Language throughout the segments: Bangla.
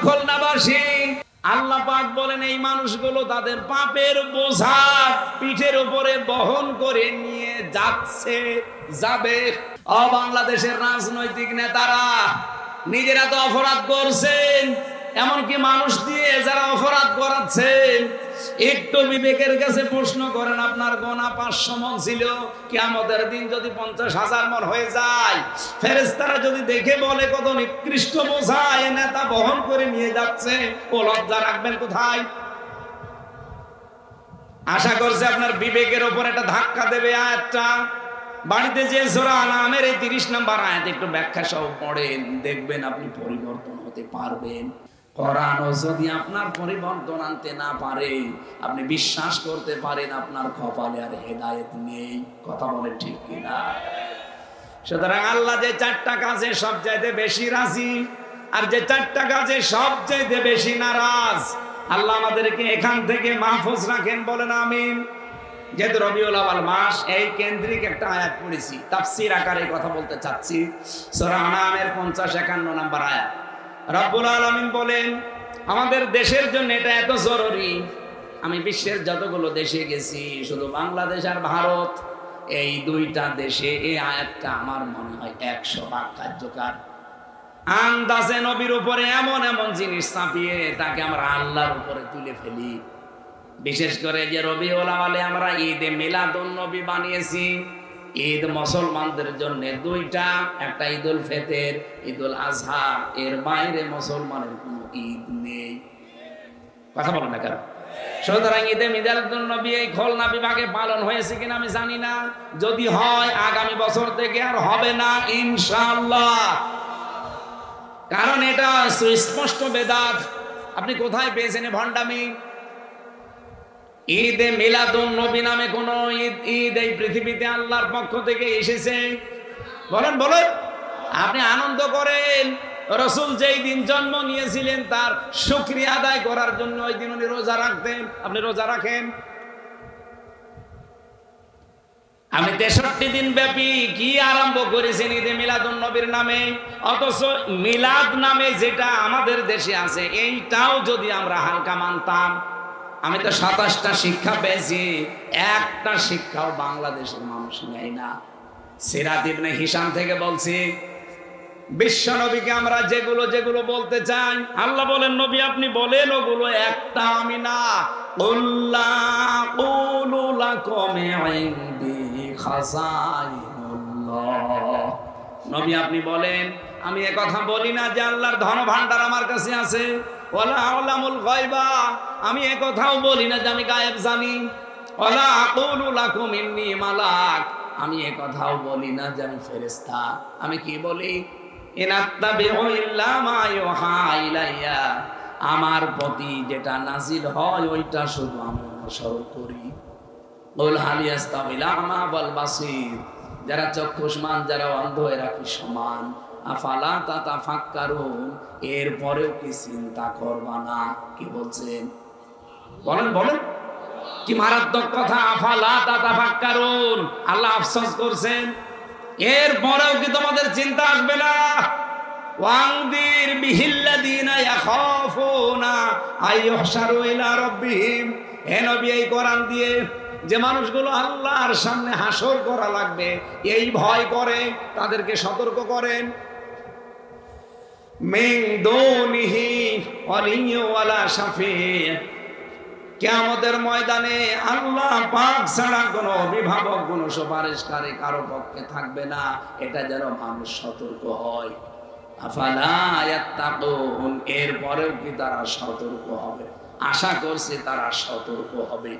খুলনাবাসী, আল্লাহ পাক বলেন এই মানুষগুলো তাদের পাপের বোঝা পিঠের উপরে বহন করে নিয়ে যাচ্ছে, যাবে। বাংলাদেশের রাজনৈতিক নেতারা নিজেরা তো অপরাধ করছেন, এমনকি মানুষ দিয়ে যারা অপরাধ করাচ্ছেন, একটু বিবেকের কাছে প্রশ্ন করেন, আপনার গোনা 500 মণ ছিল, কিয়ামতের দিন যদি 50,000 মণ হয়ে যায়, ফেরেশতারা যদি দেখে বলে কত নিকৃষ্ট বোঝা এ নেতা বহন করে নিয়ে যাচ্ছে, ও লজ্জা রাখবেন কোথায়? আশা করছে আপনার বিবেকের উপর একটা ধাক্কা দেবে আয়াতটা। বাড়িতে যে সূরা আনামের এই 30 নম্বর আয়াত একটু ব্যাখ্যা সহ পড়েন, দেখবেন আপনি পরিবর্তন হতে পারবেন। কোরআনও যদি আপনার পরিবর্তন আনতে না পারে, আপনি বিশ্বাস করতে পারেন আপনার কপালে আর হেদায়েত নেই। কথা বলে ঠিক কিনা? সুতরাং আল্লাহ যে 4টা কাজে সবচাইতে বেশি রাজি, আর যে 4টা কাজে সবচাইতে বেশি নারাজ, আল্লাহ আমাদেরকে এখান থেকে মাহফুজ রাখেন, বলেন আমিন। যেহেতু রবিউল আউয়াল মাস, এই কেন্দ্রিক একটা আয়াত পড়েছি, তাফসীর আকারে কথা বলতে চাচ্ছি। সূরা আনামের 50-51 নম্বর আয়াত। রব্বুল আলামিন বলেন আমাদের দেশের জন্য এটা এত জরুরি। আমি বিশ্বের যতগুলো দেশে গেছি, শুধু বাংলাদেশ আর ভারত, এই 2টা দেশে এই আয়াতটা আমার মনে হয় 100 ভাগ কার্যকর। আন্দাজে নবীর উপরে এমন এমন জিনিস চাপিয়ে তাকে আমরা আল্লাহর উপরে তুলে ফেলি। বিশেষ করে যে রবিউল আউয়ালে আমরা ঈদে মিলাদুন নবী বানিয়েছি, ঈদ মুসলমানদের জন্য 2টা, একটা ঈদুল ফিতর, ঈদুল আজহা, এর বাইরে মুসলমানের কোনো ঈদ নেই। কথা বলেন না কেন? সুতরাং ঈদে মিলাদুন নবী এই খুলনা বিভাগে পালন হয়েছে কিনা আমি জানি না, যদি হয় আগামী বছর থেকে আর হবে না ইনশাআল্লাহ, কারণ এটা সুস্পষ্ট বেদাত। আপনি কোথায় পেয়েছেন ভণ্ডামি? ঈদে মিলাদুন নবী নামে কোন ঈদ এই পৃথিবীতে আল্লাহর পক্ষ থেকে এসেছে? বলেন বলেন। আপনি আনন্দ করেন, রাসূল যেই দিন জন্ম নিয়েছিলেন তার শুকরিয়া আদায় করার জন্য ওই দিন উনি রোজা রাখতেন। আপনি রোজা রাখেন? আপনি 63 দিন ব্যাপী কি আরম্ভ করেছেন ঈদে মিলাদুন নবীর নামে? অথচ মিলাদ নামে যেটা আমাদের দেশে আছে, এইটাও যদি আমরা হালকা মানতাম, আমি তো 27টা শিক্ষা পেয়েছি, একটা শিক্ষাও বাংলাদেশের মানুষ নেয় না। সিরাত ইবনে হিশাম থেকে বলছি, বিশ্ব নবীকে আমরা যেগুলো যেগুলো বলতে চাই, আল্লাহ বলেন নবী আপনি বলেন ওগুলো একটা আমি না। কুল্লা কুলু লাকুম ইনদি খাযাইনুল্লাহ, নবী আপনি বলেন আমি একথা বলি না যে আল্লাহর ধন ভান্ডার আমার কাছে আছে, ওয়ালা আলামুল গায়বা, আমি একথাও বলি না যে আমি গায়েব জানি, ওয়ালা আকুলু লাকুম ইন্নী মালাক, আমি একথাও বলি না যে আমি ফেরেশতা। আমি কি বলি? ইনাত্তাবিউ ইল্লা মা ইউহা ইলাইয়া, আমার প্রতি যেটা নাযিল হয় ওইটা শুধু আমি অনুসরণ করি। কুল হাল ইয়াস্তাবিল আমা ওয়াল বাসীর, যারা চক্ষুষ্মান যারা অন্ধ এরা কি সমান? আফালা তাতাফাক্কারুন, এরপরেও কি চিন্তা করবা না? কি বলছেন বলেন বলেন, কি মারাত্মক কথা! আফালা তাতাফাক্কারুন, আল্লাহ আফসোস করছেন, এরপরেও কি তোমাদের চিন্তা আসবে না? ওয়াংদির বিহিল্লাযিনা ইয়াখাফুনা আইয়ুহশারু ইলা রাব্বিহিম, হে নবী এই কোরআন দিয়ে যে মানুষগুলো আল্লাহর সামনে হাসর করা লাগবে এই ভয় করে, তাদেরকে সতর্ক করেন। মিন দুনিহি ওয়ালিয়্যুন ওয়ালা শাফি', কিয়ামতের ময়দানে আল্লাহ পাক ছাড়া কোনো অভিভাবক কোনো সুপারিশকারী কারো পক্ষে থাকবে না, এটা যেন মানুষ সতর্ক হয়। আফালা ইয়াত্তাকুন, এরপরেও কি তারা সতর্ক হবে? আশা করছি তারা সতর্ক হবে।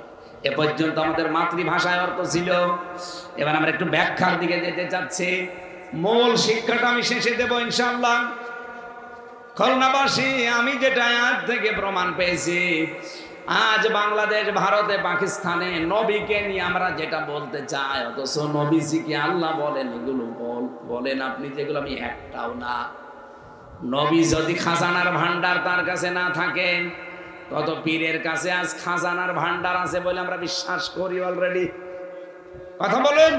এ পর্যন্ত আমাদের মাতৃভাষায় অর্থ ছিল, এবার আমরা একটু ব্যাখ্যার দিকে যেতে চাচ্ছি। মূল শিক্ষাটা আমি শেষে দেব ইনশাআল্লাহ। খুলনাবাসী, আমি যেটা আজ থেকে প্রমাণ পেয়েছি, আজ বাংলাদেশ, ভারতে, পাকিস্তানে নবীকে নিয়ে আমরা যেটা বলতে চাই, অথচ নবীজিকে আল্লাহ বলেন এগুলো বলেন আপনি যেগুলো আমি একটাও না। নবী যদি খাজানার ভান্ডার তার কাছে না থাকে, তত পীরের কাছে আজ খাজানার ভান্ডার আছে বলে আমরা বিশ্বাস করি অলরেডি। কথা বলেন।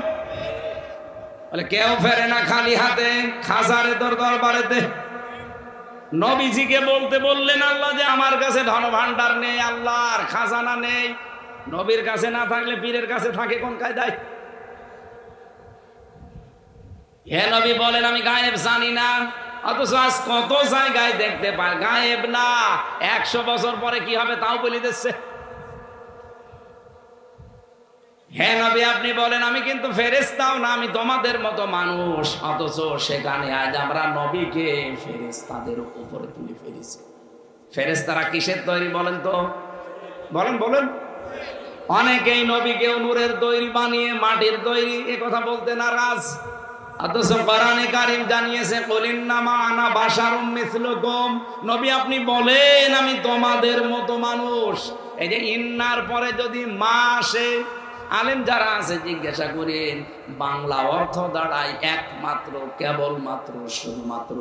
বলে কেউ ফেরে না খালি হাতে, খাজারে তোর দরবারেতে। নবীজিকে বলতে বললেন আল্লাহ যে আমার কাছে ধন ভান্ডার নেই, আল্লাহর খাজানা নেই। নবীর কাছে না থাকলে পীরের কাছে থাকে কোন কায়দায়? হে নবী বলেন আমি গায়েব জানি না, অথচ আজ কত জায়গায় দেখতে পায় গায়েব না। 100 বছর পরে কি হবে তাও বলে দিচ্ছে। হে নবী আপনি বলেন আমি কিন্তু ফেরেশতাও না, আমি তোমাদের মতো মানুষ। অথচ সেখানে আজ আমরা নবীকে ফেরেশতাদের উপরে তুলে ফেলেছি। ফেরেশতারা কিসের তৈরি বলেন তো? বলেন বলেন। অনেকেই নবীকে নূরের তৈরি বানিয়ে মাটির তৈরি এ কথা বলতে নারাজ। অথচ কোরআনে কারীম জানিয়েছে কুলিন্নামা আনা বাশারুম মিসলুকুম, নবী আপনি বলেন আমি তোমাদের মতো মানুষ। এই যে ইন্নার পরে যদি মা আসে, আলেম যারা আছে জিজ্ঞাসা করেন বাংলা অর্থ দাঁড়ায় একমাত্র, কেবলমাত্র, শুধুমাত্র।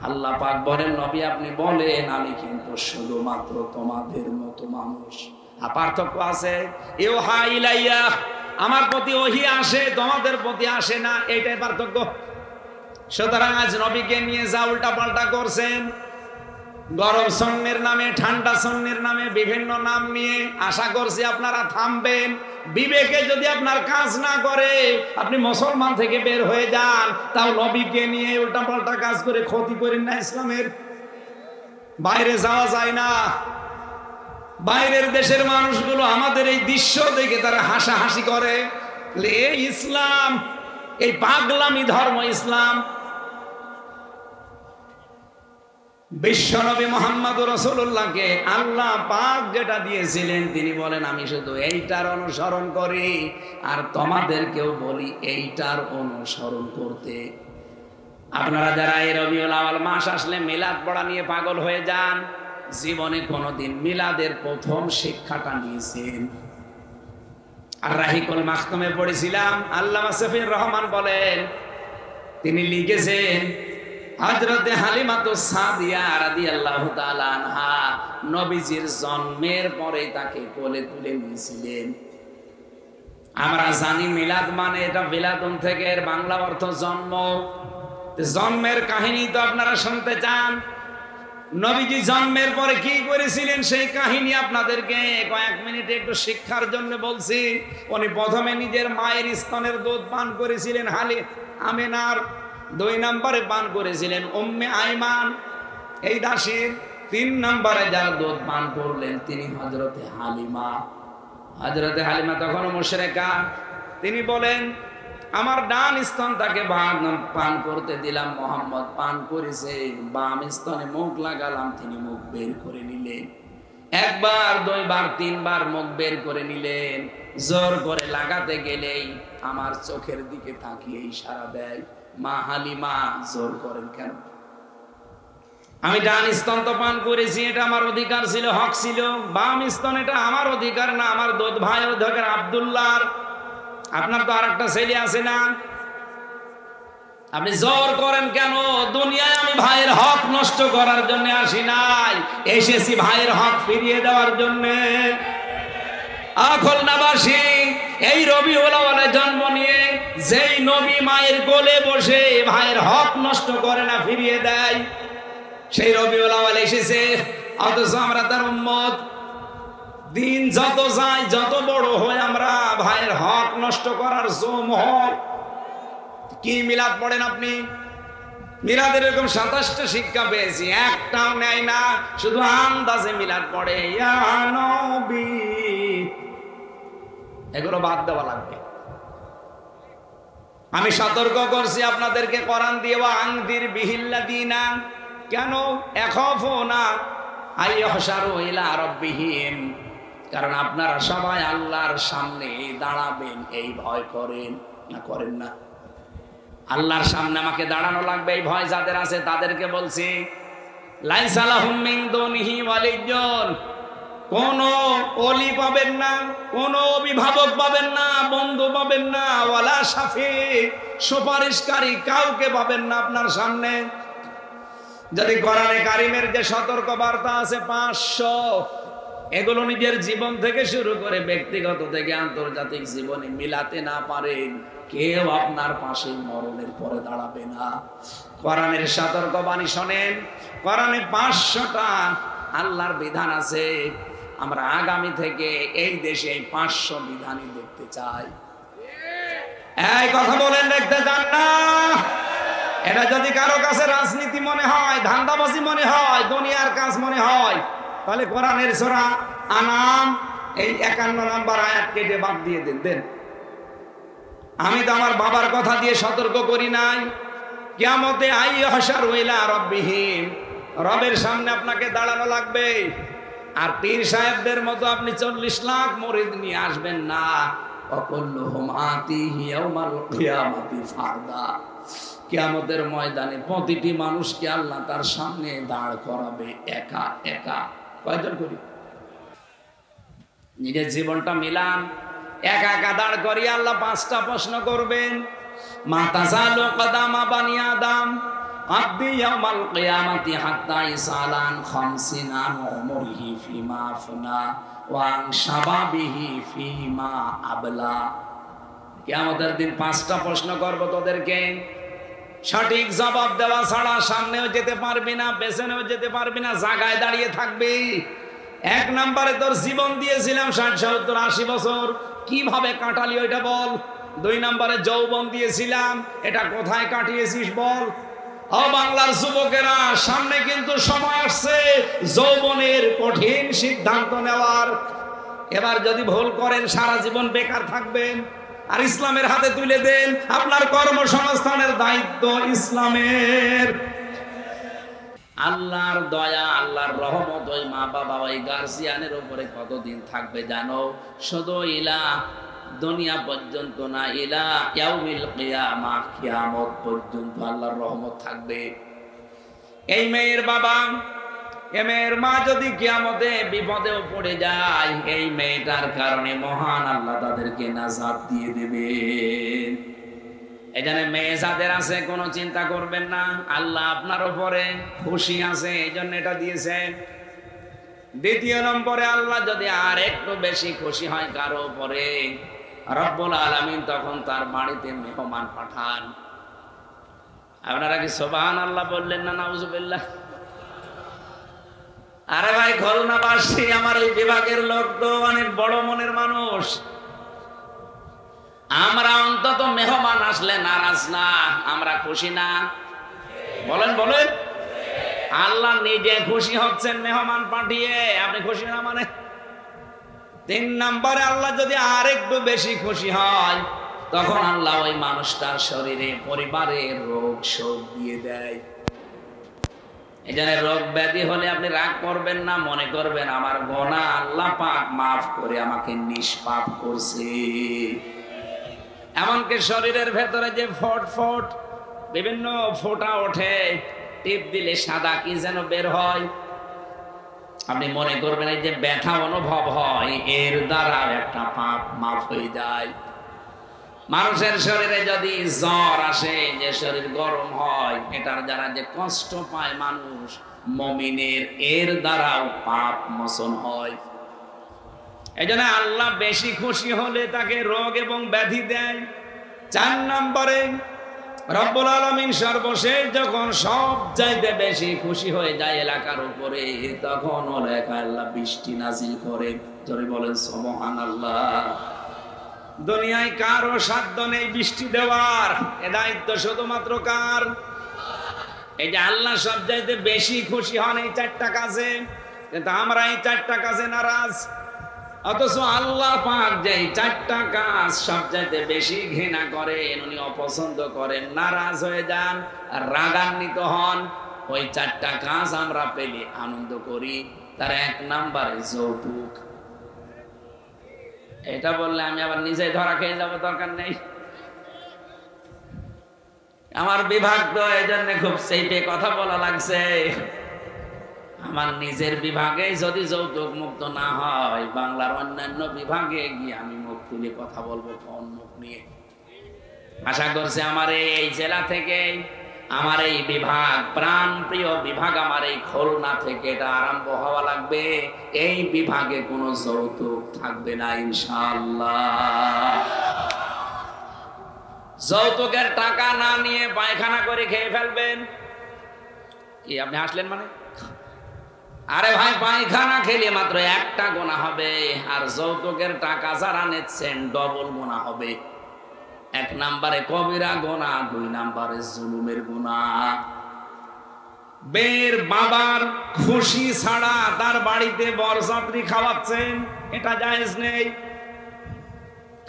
আল্লাহ পাক বলেন নবী আপনি বলেন আমি কিন্তু শুধুমাত্র তোমাদের মতো মানুষ। আর পার্থক্য আছে, ইউহা ইলাইয়া, আমার প্রতি ওহী আসে, তোমাদের প্রতি আসে না, এইটাই পার্থক্য। সুতরাং আজ নবীকে নিয়ে যা উল্টা পাল্টা করছেন, গরম সন্ন্যের নামে, ঠান্ডা সন্ন্যের নামে বিভিন্ন নাম নিয়ে, আশা করছি আপনারা থামবেন। বিবেকে যদি আপনার কাজ না করে আপনি মুসলমান থেকে বের হয়ে যান, তাও নবীকে নিয়ে উল্টা পাল্টা কাজ করে ক্ষতি করেন না ইসলামের। বাইরে যাওয়া যায় না, বাইরের দেশের মানুষগুলো আমাদের এই দৃশ্য দেখে তারা হাসাহাসি করে, এই ইসলাম, এই পাগলামি ধর্ম ইসলাম। বিশ্বনবী মুহাম্মদুর রাসূলুল্লাহকে আল্লাহ পাক যেটা দিয়েছিলেন তিনি বলেন আমি শুধু এইটার অনুসরণ করি, আর তোমাদেরকেও বলি এইটার অনুসরণ করতে। আপনারা যারা এই রবিউল আউয়াল মাস আসলে মিলাদ পড়া নিয়ে পাগল হয়ে যান, জীবনে কোনোদিন মিলাদের প্রথম শিক্ষাটা নিয়েছেন? আর রাহিকুল মাখতুমে পড়েছিলাম, আল্লামা শফিউর রহমান বলেন, তিনি লিখেছেন হযরতে হালিমাতুস সাদিয়া রাদিয়াল্লাহু তাআলা আনহা নবীজির জন্মের পরে তাকে কোলে তুলে নিয়েছিলেন। আমরা জানি মিলাদ মানে এটা বিলাদুন থেকে, এর বাংলা অর্থ জন্ম। জন্মের কাহিনী তো আপনারা শুনতে চান। নবীজি জন্মের পরে কি করেছিলেন সেই কাহিনী আপনাদেরকে কয়েক মিনিটে একটু শিক্ষার জন্য বলছি। উনি প্রথমে নিজের মায়ের স্তনের দুধ পান করেছিলেন আমেনার, 2 নম্বরে পান করেছিলেন উম্মে আইমান এই দাসীর, 3 নম্বরে যার দুধ পান করলেন তিনি হযরতে হালিমা। হযরতে হালিমা তখন মুশরিকা, তিনি বলেন আমার ডান স্তন তাকে পান করতে দিলাম, মোহাম্মদ পান করেছে, বাম স্তনে মুখ লাগালাম, তিনি মুখ বের করে নিলেন। 1 বার 2 বার 3 বার মুখ বের করে নিলেন। জোর করে লাগাতে গেলেই আমার চোখের দিকে তাকিয়ে ইশারা দেয়, মা হালিমা জোর করেন কেন? আমি ডান স্তন তো পান করেছি, এটা আমার অধিকার ছিল, হক ছিল। বাম স্তন এটা আমার অধিকার না, আমার দুধ ভাইয়ের অধিকার আব্দুল্লাহর। আপনার তো আরেকটা ছেলে আছে না, আপনি জোর করেন কেন? দুনিয়ায় আমি ভাইয়ের হক নষ্ট করার জন্য আসি নাই, এসেছি ভাইয়ের হক ফিরিয়ে দেওয়ার জন্য। খুলনাবাসী এই রবিউল আউয়ালে জন্ম নিয়ে যেই নবী মায়ের কোলে বসে ভাইয়ের হক নষ্ট করে না, ফিরিয়ে দেয়, সেই রবিউল আউয়াল এসেছে। অথচ আমরা তার উম্মত। দিন যত যায়, যত বড় হয়, আমরা ভাইয়ের হক নষ্ট করার জম হয়। কি মিলাদ পড়েন আপনি? মিলাদের এরকম 27টা শিক্ষা পেয়েছি, একটাও নেয় না, শুধু আন্দাজে মিলাদ পড়ে, ইয়া নবী। এগুলো বাদ দেওয়া লাগবে। আমি সতর্ক করছি আপনাদেরকে কোরআন দিয়ে, আনদির বিহিল্লাযিনা, কেন? এখাফুনা আইয়াহশারু ইলা রাব্বিহিম, কারণ আপনারা সবাই আল্লাহর সামনে দাঁড়াবেন, এই ভয় করেন না? করেন না? আল্লাহর সামনে আমাকে দাঁড়ানো লাগবে, এই ভয় যাদের আছে তাদেরকে বলছি, লাইসা লাহুম মিন দুনিহি ওয়ালিয়্যুন, কোন ওলি পাবেন না, কোন অভিভাবক পাবেন না, বন্ধু পাবেন না, ওয়ালা শাফি, সুপারিশকারী কাউকে পাবেন না আপনার সামনে। যদি কোরআনে কারিমের যে সতর্ক বার্তা আছে 500, এগুলো নিজের জীবন থেকে শুরু করে ব্যক্তিগত থেকে আন্তর্জাতিক জীবনে মিলাতে না পারেন, কেউ আপনার পাশে মরণের পরে দাঁড়াবে না। কোরআনের সতর্কবাণী শোনেন। কোরআনে 500টা আল্লাহর বিধান আছে। আমরা আগামী থেকে এই দেশে 500 বিধানই দেখতে চাই। এই কথা বলেন, দেখতে চান না? এটা যদি কারো কাছে রাজনীতি মনে হয়, ধান্দাবাজি মনে হয়, দুনিয়ার কাজ মনে হয়, তাহলে কোরআনের সূরা আনাম এই 51 নম্বর আয়াত কেটে বাদ দিয়ে দেন। আমি তো আমার বাবার কথা দিয়ে সতর্ক করি নাই। কিয়ামতে আইহাশারু ইলা রাব্বিহিম, রবের সামনে আপনাকে দাঁড়ানো লাগবে। আর পীর সাহেবদের মতো আপনি 40 লাখ মুরিদ নিয়ে আসবেন না। ওয়াকুল্লুহুম আতিহি ইয়াউমাল কিয়ামাতি ফারদা, কিয়ামতের ময়দানে প্রতিটি মানুষকে আল্লাহ তার সামনে দাঁড় করাবে একা একা। কয়জন করি? নিজের জীবনটা মিলান। একা একা দাঁড় করিয়ে আল্লাহ 5টা প্রশ্ন করবেন। মা তাযালু কদামা বানি আদম আব্দি ইয়াউমাল কিয়ামাতি হাত্তা ইসালান খামসিনা উমরিহি ফিমা আফনা ওয়া আন শাবাবিহি ফিমা আবলা। কিয়ামতের দিন 5টা প্রশ্ন করব তোদেরকে। সঠিক জবাব দেওয়া ছাড়া সামনেও যেতে পারবি না, পেছনেও যেতে পারবি না, জায়গায় দাঁড়িয়ে থাকবি। 1 নম্বরে তোর জীবন দিয়েছিলাম 60, 70, 80 বছর, কিভাবে কাটালি ওইটা বল। 2 নম্বরে যৌবন দিয়েছিলাম, এটা কোথায় কাটিয়েছিস বল। ও বাংলার যুবকেরা, সামনে কিন্তু সময় আসছে যৌবনের কঠিন সিদ্ধান্ত নেওয়ার। এবার যদি ভুল করেন সারা জীবন বেকার থাকবেন। আর ইসলামের হাতে তুলে দেন, আপনার কর্মসংস্থানের দায়িত্ব ইসলামের। আল্লাহর দয়া, আল্লাহর রহমত ওই মা বাবা, ওই গার্জিয়ানের উপরে কতদিন থাকবে জানো? শুধু ইলা দুনিয়া পর্যন্ত না, ইলা ইয়াউমিল কিয়ামা, কিয়ামত পর্যন্ত আল্লাহর রহমত থাকবে। এই মেয়ের বাবা, এই মেয়ের মা যদি কিয়ামতে বিপদেও পড়ে যায়, এই মেয়েটার কারণে মহান আল্লাহ তাদেরকে নাজাত দিয়ে দেবেন। এখানে মেয়ে যাদের আছে কোনো চিন্তা করবেন না, আল্লাহ আপনার উপরে খুশি আছে, এই জন্য এটা দিয়েছেন। 2 নম্বরে আল্লাহ যদি আর একটু বেশি খুশি হয় কারো উপরে, রব্বুল আলামিন তখন তার বাড়িতে মেহমান পাঠান। আপনারা কি সুবহানাল্লাহ বললেন না নাউজুবিল্লাহ? আরে ভাই, খুলনাবাসী আমার এই বিভাগের লোক তো অনেক বড় মনের মানুষ। আমরা অন্তত মেহমান আসলে নারাজ না, আমরা খুশি না? বলেন বলেন। আল্লাহ নিজে খুশি হচ্ছেন মেহমান পাঠিয়ে, আপনি খুশি না মানে? 3 নম্বরে আল্লাহ যদি আর একটু বেশি খুশি হয়, তখন আল্লাহ ওই মানুষটার শরীরে, পরিবারে রোগ শোক দিয়ে দেয়। এই জন্য রোগ ব্যাধি হলে আপনি রাগ করবেন না, মনে করবেন আমার গুনাহ আল্লাহ পাক মাফ করে আমাকে নিষ্পাপ করছে। এমনকি শরীরের ভেতরে যে ফট ফট বিভিন্ন ফোঁটা ওঠে, টিপ দিলে সাদা কি যেন বের হয়, আপনি মনে করবেন এই যে ব্যথা অনুভব হয়, এর দ্বারা একটা পাপ মাফ হয়ে যায়। মানুষের শরীরে যদি জ্বর আসে, যে শরীর গরম হয়, এটার দ্বারা যে কষ্ট পায় মানুষ, মুমিনের এর দ্বারাও পাপ মোচন হয়। এজন্য আল্লাহ বেশি খুশি হলে তাকে রোগ এবং ব্যাধি দেয়। 4 নম্বরে রব্বুল আলামিন সর্বশেষ যখন সব চাইতে বেশি খুশি হয়ে যায় এলাকার উপরে, তখন এলাকায় আল্লাহ বৃষ্টি নাজিল করে। জোরে বলেন সুবহানাল্লাহ। দুনিয়ায় কারো সাধ্য নেই বৃষ্টি দেওয়ার, এ দায়িত্ব শুধুমাত্র কার? এই যে আল্লাহ সব চাইতে বেশি খুশি হন এই 4টা কাজে, কিন্তু আমরা এই 4টা কাজে নারাজ। অথচ আল্লাহ পাক যে 4টা কাজ সবচাইতে বেশি ঘৃণা করেন, উনি অপছন্দ করেন, নারাজ হয়ে যান, আর রাগান্বিত হন, ওই 4টা কাজ আমরা পেলে আনন্দ করি। তার 1 নম্বরে যৌতুক। এটা বললে আমি আবার নিজে ধরা খেয়ে যাবো, দরকার নেই। আমার বিভাগ তো এই জন্য খুব সেইটে কথা বলা লাগছে। আমার নিজের বিভাগে যদি যৌতুক মুক্ত না হয়, বাংলার অন্যান্য বিভাগে গিয়ে আমি মুখ তুলে কথা বলবো কোন মুখ নিয়ে। আশা করছি আমার এই জেলা থেকে, আমার এই বিভাগ, প্রাণ প্রিয় বিভাগ, আমার এই খুলনা থেকে এটা আরম্ভ হওয়া লাগবে। এই বিভাগে কোনো যৌতুক থাকবে না ইনশাআল্লাহ। যৌতুকের টাকা না নিয়ে পায়খানা করে খেয়ে ফেলবেন। কি আপনি হাসলেন মানে? আরে ভাই, পায়খানা খেলে মাত্র একটা গুনাহ হবে, আর যৌতুকের টাকা যারা নিচ্ছেন ডবল গুনাহ হবে। 1 নম্বরে কবিরা গুনাহ, 2 নম্বরে জুলুমের গুনাহ। বের বাবার খুশি ছাড়া তার বাড়িতে বরযাত্রী খাওয়াচ্ছেন, এটা জায়েজ নেই।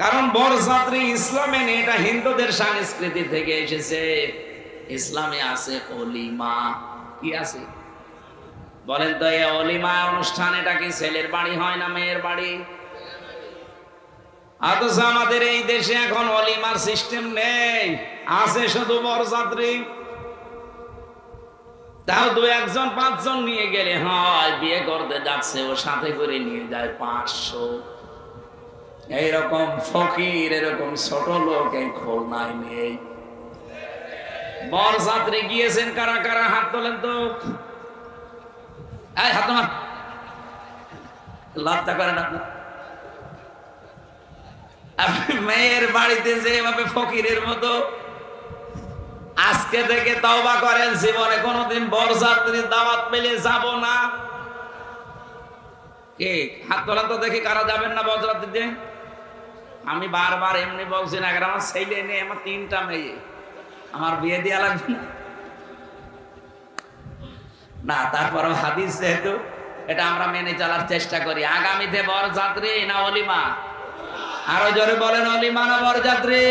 কারণ বরযাত্রী ইসলামে নেই, এটা হিন্দুদের সংস্কৃতি থেকে এসেছে। ইসলামে আছে অলিমা। কি আছে বলেন তো? এই অলিমা অনুষ্ঠান, এটা কি ছেলের বাড়ি হয় না মেয়ের বাড়ি? অথচ আমাদের এই দেশে এখন অলিমার সিস্টেম নেই, আছে শুধু বরযাত্রী। তাও 2-1 জন 5 জন নিয়ে গেলে হয়, বিয়ে করতে যাচ্ছে ও সাথে করে নিয়ে যায় 500। এইরকম ফকির, এরকম ছোট লোক এই খুলনায় নেই। বরযাত্রী গিয়েছেন কারা কারা? হাত তোলেন তো। হাত তোমার লজ্জা করেন আপনার? আপনি মেয়ের বাড়িতে যেভাবে ফকিরের মতো আজকে থেকে তওবা করেন, জীবনে কোনোদিন বরযাত্রীর দাওয়াত পেলে যাব না। কে হাত তোলেন তো দেখি, কারা যাবেন না বরযাত্রীতে? আমি বারবার এমনি বলছি না, আমার ছেলে নেই, আমার 3টা মেয়ে, আমার বিয়ে দেওয়া লাগবে না। না, তারপরও হাদিস যেহেতু, এটা আমরা মেনে চলার চেষ্টা করি। আগামীতে বরযাত্রী না অলিমা? আরো জোরে বলেন, অলিমা না বরযাত্রী?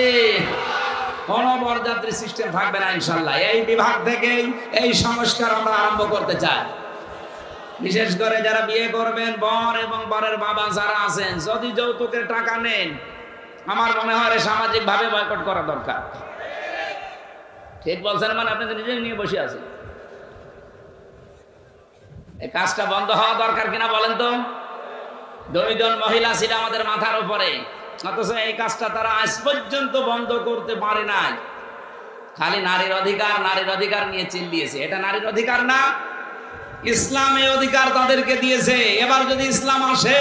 কোন বরযাত্রী সিস্টেম থাকবে না ইনশাল্লাহ। এই বিভাগ থেকে এই সংস্কার আমরা আরম্ভ করতে চাই। বিশেষ করে যারা বিয়ে করবেন, বর এবং বরের বাবা যারা আছেন, যদি যৌতুকের টাকা নেন, আমার মনে হয় সামাজিক ভাবে বয়কট করা দরকার। ঠিক বলছেন মানে? আপনি নিজে নিয়ে বসে আছেন। এই কাজটা বন্ধ হওয়া দরকার কিনা বলেন তো? 2 জন মহিলা ছিল আমাদের মাথার উপরে, অথচ এই কাজটা তারা আজ পর্যন্ত বন্ধ করতে পারে নাই। খালি নারীর অধিকার, নারীর অধিকার নিয়ে চিল্লিয়েছে। এটা নারীর অধিকার না, ইসলামে অধিকার তাদেরকে দিয়েছে। এবার যদি ইসলাম আসে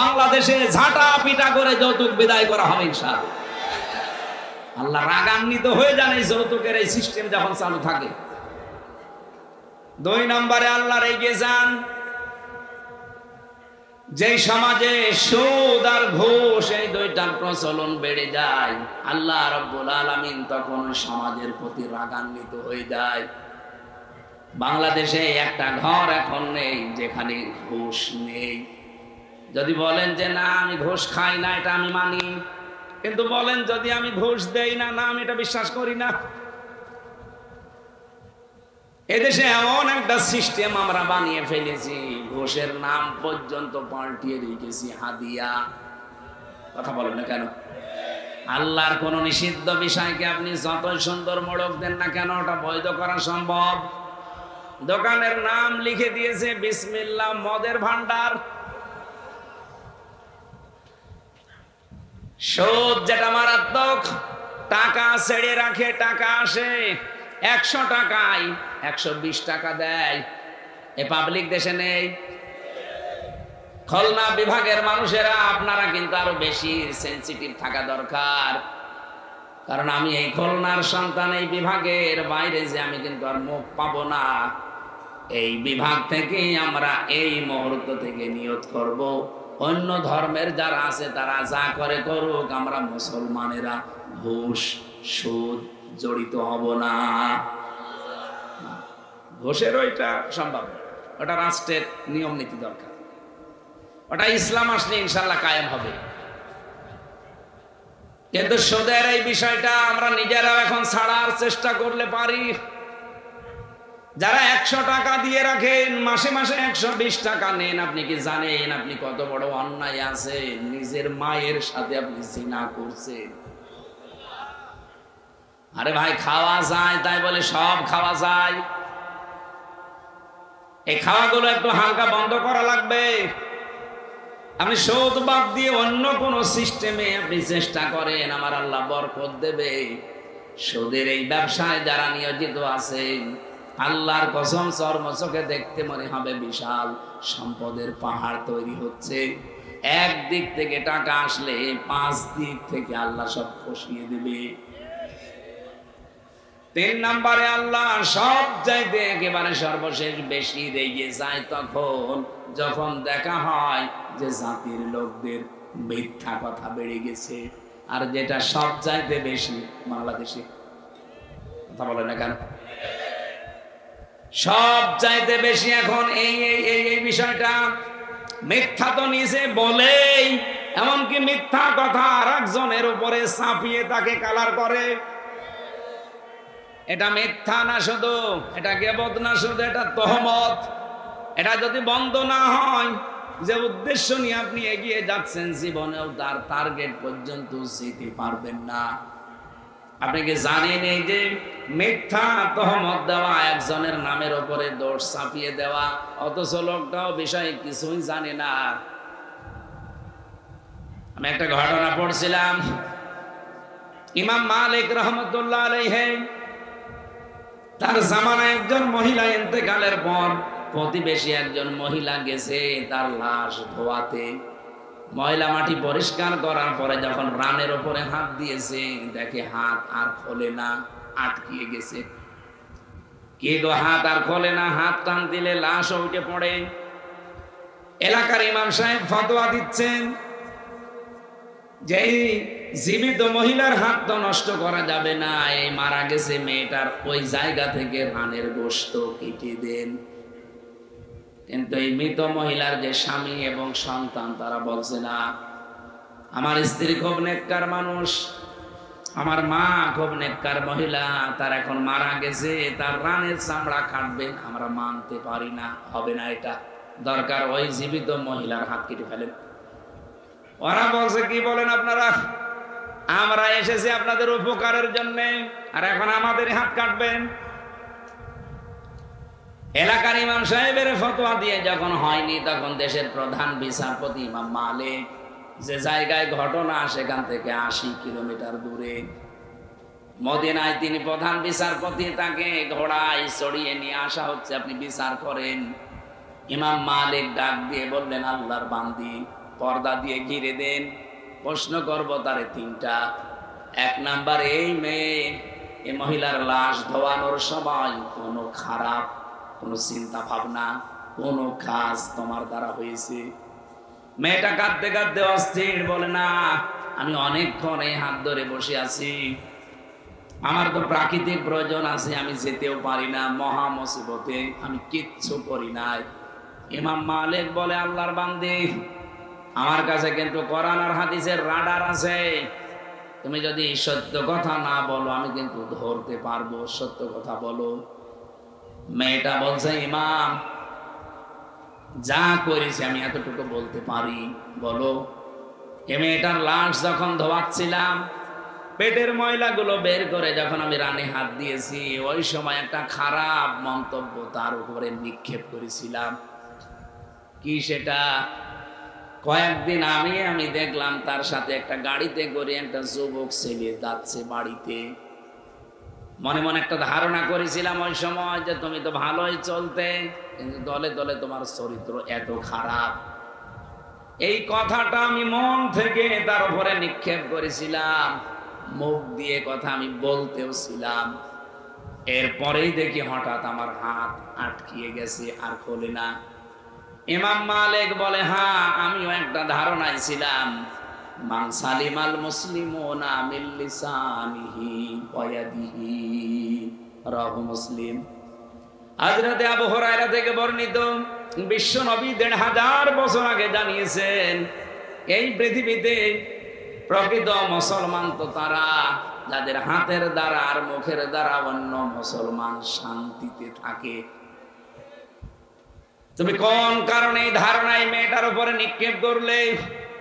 বাংলাদেশে, ঝাঁটা পিটা করে যৌতুক বিদায় করা হবে ইনশাআল্লাহ। আল্লাহ রাগান্বিত হয়ে যান এই যৌতুকের এই সিস্টেম যখন চালু থাকে। 2 নম্বরে আল্লাহ রেগে যান যে সমাজে সুদ আর ঘুষ, এই 2টার প্রচলন বেড়ে যায়। আল্লাহ রাব্বুল আলামিন তখন সমাজের প্রতি রাগান্বিত হয়ে যায়। বাংলাদেশে একটা ঘর এখন নেই যেখানে ঘুষ নেই। যদি বলেন যে না আমি ঘুষ খাই না, এটা আমি মানি, কিন্তু বলেন যদি আমি ঘুষ দেই না, না আমি এটা বিশ্বাস করি না। এদেশে এমন একটা সিস্টেম আমরা বানিয়ে ফেলেছি, ঘুষের নাম পর্যন্ত পাল্টিয়ে রেখেছি হাদিয়া। কথা বলেন না কেন? আল্লাহর কোন নিষিদ্ধ বিষয়কে আপনি যতই সুন্দর মোড়ক দেন না কেন, ওটা বৈধ করা সম্ভব। দোকানের নাম লিখে দিয়েছে বিসমিল্লাহ মদের ভান্ডার। সুদ যেটা মারাত্মক, টাকা ছেড়ে রাখে, টাকা আসে 100 টাকায় 120 টাকা দেয়। এ পাবলিক দেশে নেই। খুলনা বিভাগের মানুষেরা আপনারা কিন্তু আরো বেশি সেনসিটিভ থাকা দরকার, কারণ আমি এই খুলনার সন্তান। এই বিভাগের বাইরে যে আমি কিন্তু আর মুখ পাবো না। এই বিভাগ থেকে আমরা এই মুহূর্ত থেকে নিয়ত করব, অন্য ধর্মের যারা আছে তারা যা করে করুক, আমরা মুসলমানেরা ঘুষ সুদ জড়িত হব না। ঘুষের ওইটা সম্ভব, ওটা রাষ্ট্রের নিয়ম নীতি দরকার, ওটা ইসলাম আসলে ইনশাল্লাহ কায়েম হবে। কিন্তু সুদের এই বিষয়টা আমরা নিজেরাও এখন ছাড়ার চেষ্টা করলে পারি। যারা 100 টাকা দিয়ে রাখেন, মাসে মাসে 120 টাকা নেন, আপনি কি জানেন আপনি কত বড় অন্যায় আছে? নিজের মায়ের সাথে আপনি জিনা করছেন। আরে ভাই, খাওয়া যায় তাই বলে সব খাওয়া যায়? এই খাওয়াগুলো একটু হালকা বন্ধ করা লাগবে। আপনি সুদ বাদ দিয়ে অন্য কোন সিস্টেমে আপনি চেষ্টা করেন, আমার আল্লাহ বরকত দেবে। সুদের এই ব্যবসায় যারা নিয়োজিত আছেন, আল্লাহর কসম চর্মচোখে দেখতে মনে হবে বিশাল সম্পদের পাহাড় তৈরি হচ্ছে। এক দিক থেকে টাকা আসলে 5 দিক থেকে আল্লাহ সব খসিয়ে দেবে। তিন নম্বরে আল্লাহ সব চাইতে একেবারে সর্বশেষ বেশি রেগে যায় তখন যখন দেখা হয় যে জাতির লোকদের মিথ্যা কথা বেড়ে গেছে। আর যেটা সব চাইতে বেশি বাংলাদেশে, কথা বলে না কেন, সব চাইতে বেশি এখন এই বিষয়টা। মিথ্যা তো নিজে বলেই, এমনকি মিথ্যা কথা আর একজনের উপরে চাপিয়ে তাকে কালার করে। এটা মিথ্যা না শুধু, এটা গীবত না শুধু, এটা তহমত। এটা যদি বন্ধ না হয়, যে উদ্দেশ্য নিয়ে আপনি এগিয়ে যাচ্ছেন জীবনেও তার টার্গেট পর্যন্ত যেতে পারবেন না। আপনি কি জানেন এই যে মিথ্যা তহমত দেওয়া, একজনের নামের উপরে দোষ চাপিয়ে দেওয়া, অথচ লোকটাও বিষয়ে কিছুই জানে না। আমি একটা ঘটনা পড়ছিলাম, ইমাম মালিক রহমতুল্লাহ আলাইহি, তার জামানায় একজন মহিলা ইন্তেকালের পর প্রতিবেশী একজন মহিলা গেছে তার লাশ ধোয়াতে। ময়লা মাটি পরিষ্কার করার পরে যখন রানের উপরে হাত দিয়েছে, দেখে হাত আর খোলে না, আটকিয়ে গেছে। কে গো, হাত আর খোলে না, হাত টান দিলে লাশ উঠে পড়ে। এলাকার ইমাম সাহেব ফতোয়া দিচ্ছেন যে জীবিত মহিলার হাত তো নষ্ট করা যাবে না, এই মারা গেছে মেয়েটার ওই জায়গা থেকে রানের গোশত কেটে দেন। কিন্তু এই মৃত মহিলার যে স্বামী এবং সন্তান, তারা বলছে না, আমার স্ত্রী খুব নেককার মানুষ, আমার মা খুব নেককার মহিলা, তার এখন মারা গেছে, তার রানের চামড়া কাটবেন, আমরা মানতে পারি না, হবে না, এটা দরকার ওই জীবিত মহিলার হাত কেটে ফেলেন। ওরা বলছে কি বলেন আপনারা, আমরা এসেছি আপনাদের উপকারের জন্য, আর এখন আমাদের হাত কাটবেন। এলাকার ইমাম সাহেবের ফতোয়া দিয়ে যখন হয়নি, তখন দেশের প্রধান বিচারপতি ইমাম মালিক, যে জায়গায় ঘটনা সেখান থেকে 80 কিলোমিটার দূরে মদিনায় তিনি প্রধান বিচারপতি, তাকে ঘোড়ায় চড়িয়ে নিয়ে আসা হচ্ছে, আপনি বিচার করেন। ইমাম মালিক ডাক দিয়ে বললেন, আল্লাহর বান্দি, পর্দা দিয়ে ঘিরে দেন, প্রশ্ন করবো তারে তিনটা। এক নাম্বার, এই মেয়ে, এই মহিলার লাশ ধোয়ানোর সময় কোনো খারাপ কোনো চিন্তা ভাবনা, কোনো কাজ তোমার দ্বারা হয়েছে? মেয়েটা কাঁদতে কাঁদতে অস্থির, বলে না, আমি অনেকক্ষণ এই হাত ধরে বসে আছি, আমার তো প্রাকৃতিক প্রয়োজন আছে, আমি যেতেও পারি না, মহা মুসিবতে আমি কিচ্ছু করি নাই। ইমাম মালিক বলে, আল্লাহর বান্দী, আমার কাছে কিন্তু কোরআন আর হাদিসের রাডার আছে, তুমি যদি সত্য কথা না বলো আমি কিন্তু ধরতে পারবো, সত্য কথা বলো। মেয়েটা বলছে, ইমাম, যা করেছি আমি এতটুকু বলতে পারি, বলো। এ মেয়েটার লাশ যখন ধোয়াচ্ছিলাম, পেটের ময়লাগুলো বের করে যখন আমি রানে হাত দিয়েছি, ওই সময় একটা খারাপ মন্তব্য তার উপরে নিক্ষেপ করেছিলাম। কি সেটা? কয়েকদিন আমি দেখলাম তার সাথে একটা গাড়িতে করে একটা যুবক ছেলে যাচ্ছে বাড়িতে। মনে মনে একটা ধারণা করেছিলাম ওই সময় যে তুমি তো ভালোই চলতে, কিন্তু দলে দলে তোমার চরিত্র এত খারাপ। এই কথাটা আমি মন থেকে তার উপরে নিক্ষেপ করেছিলাম, মুখ দিয়ে কথা আমি বলতেও ছিলাম। এরপরেই দেখি হঠাৎ আমার হাত আটকিয়ে গেছে, আর খোলে না। ইমাম মালিক বলে, হ্যাঁ, আমিও একটা ধারণায় ছিলাম, মান সালিমাল মুসলিমুনা মিন লিসানিহি ওয়া ইয়াদিহি, রাহু মুসলিম। হযরত আবু হুরায়রা থেকে বর্ণিত, বিশ্ব নবী ১৫০০ বছর আগে জানিয়েছেন, এই পৃথিবীতে প্রকৃত মুসলমান তো তারা যাদের হাতের দ্বারা আর মুখের দ্বারা অন্য মুসলমান শান্তিতে থাকে। তুমি কোন কারণে এই ধারণায় মেয়েটার উপরে নিক্ষেপ করলে?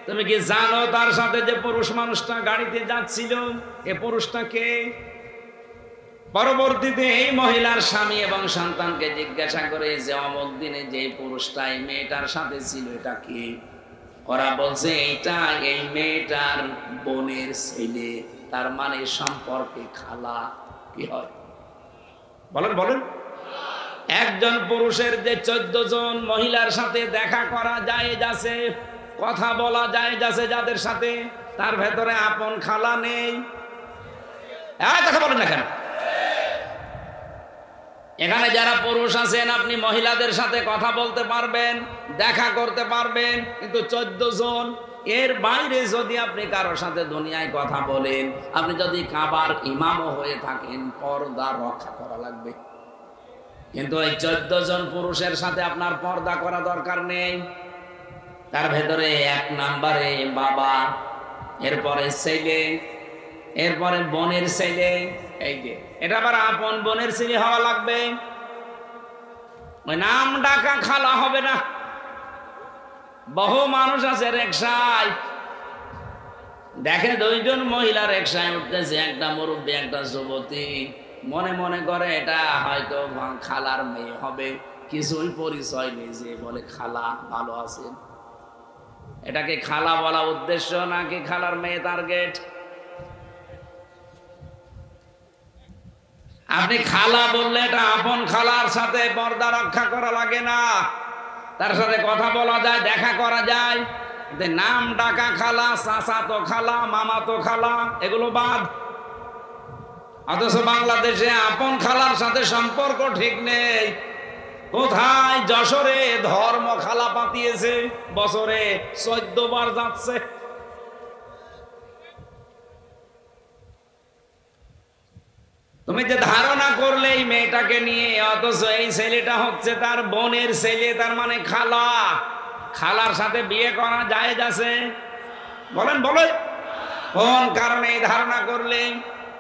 তুমি কি জানো তার সাথে যে পুরুষ মানুষটা গাড়িতে যাচ্ছিল, এ পুরুষটা কে? পরবর্তীতে এই মহিলার স্বামী এবং সন্তানকে জিজ্ঞাসা করে যে অমুক দিনে যে পুরুষটা এই মেয়েটার সাথে ছিল, এটা কে? ওরা বলছে, এইটা এই মেয়েটার বোনের ছেলে, তার মানে সম্পর্কে খালা। কি হয় বলেন বলেন? একজন পুরুষের যে ১৪ জন মহিলার সাথে দেখা করা যায় যাচ্ছে, কথা বলা যায় যাচ্ছে যাদের সাথে, তার ভেতরে আপন খালা নেই? কথা বলেন না কেন? এখানে যারা পুরুষ আছেন আপনি মহিলাদের সাথে কথা বলতে পারবেন, দেখা করতে পারবেন, কিন্তু 14 জন। এর বাইরে যদি আপনি কারোর সাথে দুনিয়ায় কথা বলেন, আপনি যদি কাবার ইমামও হয়ে থাকেন, পর্দা রক্ষা করা লাগবে। কিন্তু এই 14 জন পুরুষের সাথে আপনার পর্দা করা দরকার নেই। তার ভেতরে 1 নম্বরে বাবা, এরপরে ছেলে, এরপরে বোনের ছেলে। এই যে এটা আবার আপন বোনের ছেলে হওয়া লাগবে, ওই নাম ডাকা খালা হবে না। বহু মানুষ আছে রিকশায়, দেখে 2 জন মহিলা রিকশায় উঠতেছে, একটা মুরব্বী একটা যুবতী, মনে মনে করে এটা হয়তো খালার মেয়ে হবে, কিছুই পরিচয় নেই, যে বলে খালা ভালো আছেন। এটাকে খালা বলা উদ্দেশ্য নাকি খালার মেয়ে টার্গেট? আপনি খালা বললে এটা আপন খালার সাথে পর্দা রক্ষা করা লাগে না, তার সাথে কথা বলা যায়, দেখা করা যায়। নাম ডাকা খালা, চাচাতো খালা, মামাতো খালা, এগুলো বাদ। অথচ বাংলাদেশে আপন খালার সাথে সম্পর্ক ঠিক নেই। কোথায়? যশোরে ধর্ম খালা পাতিয়েছে, বছরে 14 বার যাচ্ছে। তুমি যে ধারণা করলে এই মেয়েটাকে নিয়ে, অথচ এই ছেলেটা হচ্ছে তার বোনের ছেলে, তার মানে খালা। খালার সাথে বিয়ে করা জায়েজ আছে? বলেন বলেন। কোন কারণে এই ধারণা করলে?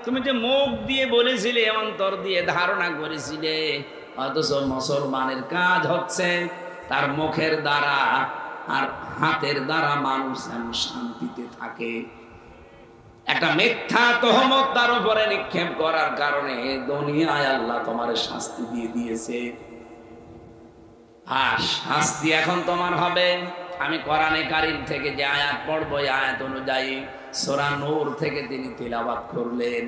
তুমি যে মুখ দিয়ে বলেছিলে, অন্তর দিয়ে ধারণা করেছিলে, অথচ মুসলমানের কাজ হচ্ছে তার মুখের দ্বারা আর হাতের দ্বারা মানুষ যেন শান্তিতে থাকে। একটা মিথ্যা তহমত তার উপরে নিক্ষেপ করার কারণে দুনিয়ায় আল্লাহ তোমার শাস্তি দিয়ে দিয়েছে। আর শাস্তি এখন তোমার হবে। আমি কোরআনে কারীম থেকে যে আয়াত পড়বো, এই আয়াত অনুযায়ী সূরা নূর থেকে তিনি তিলাওয়াত করলেন,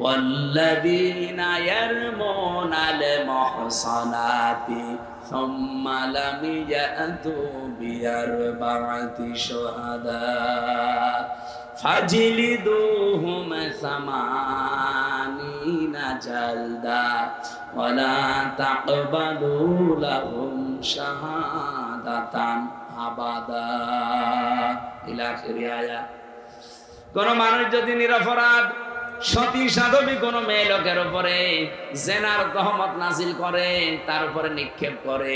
ওয়াল্লাযীনা ইয়ারমুনাল মুহসানাতি সুম্মা লাম ইয়াতু বিআরবা'তি শুহাদা ফাজলিদুহুম সামানিনা জালদা ওয়ালা তাকবালু লাহুম শাহাদাতান আবাদা ইলা আখির আয়াত। কোন মানুষ যদি নিরপরাধ সতী সাধবী কোন মেয়ে লোকের উপরে জেনার তহমত নাজিল করে, তার উপরে নিক্ষেপ করে,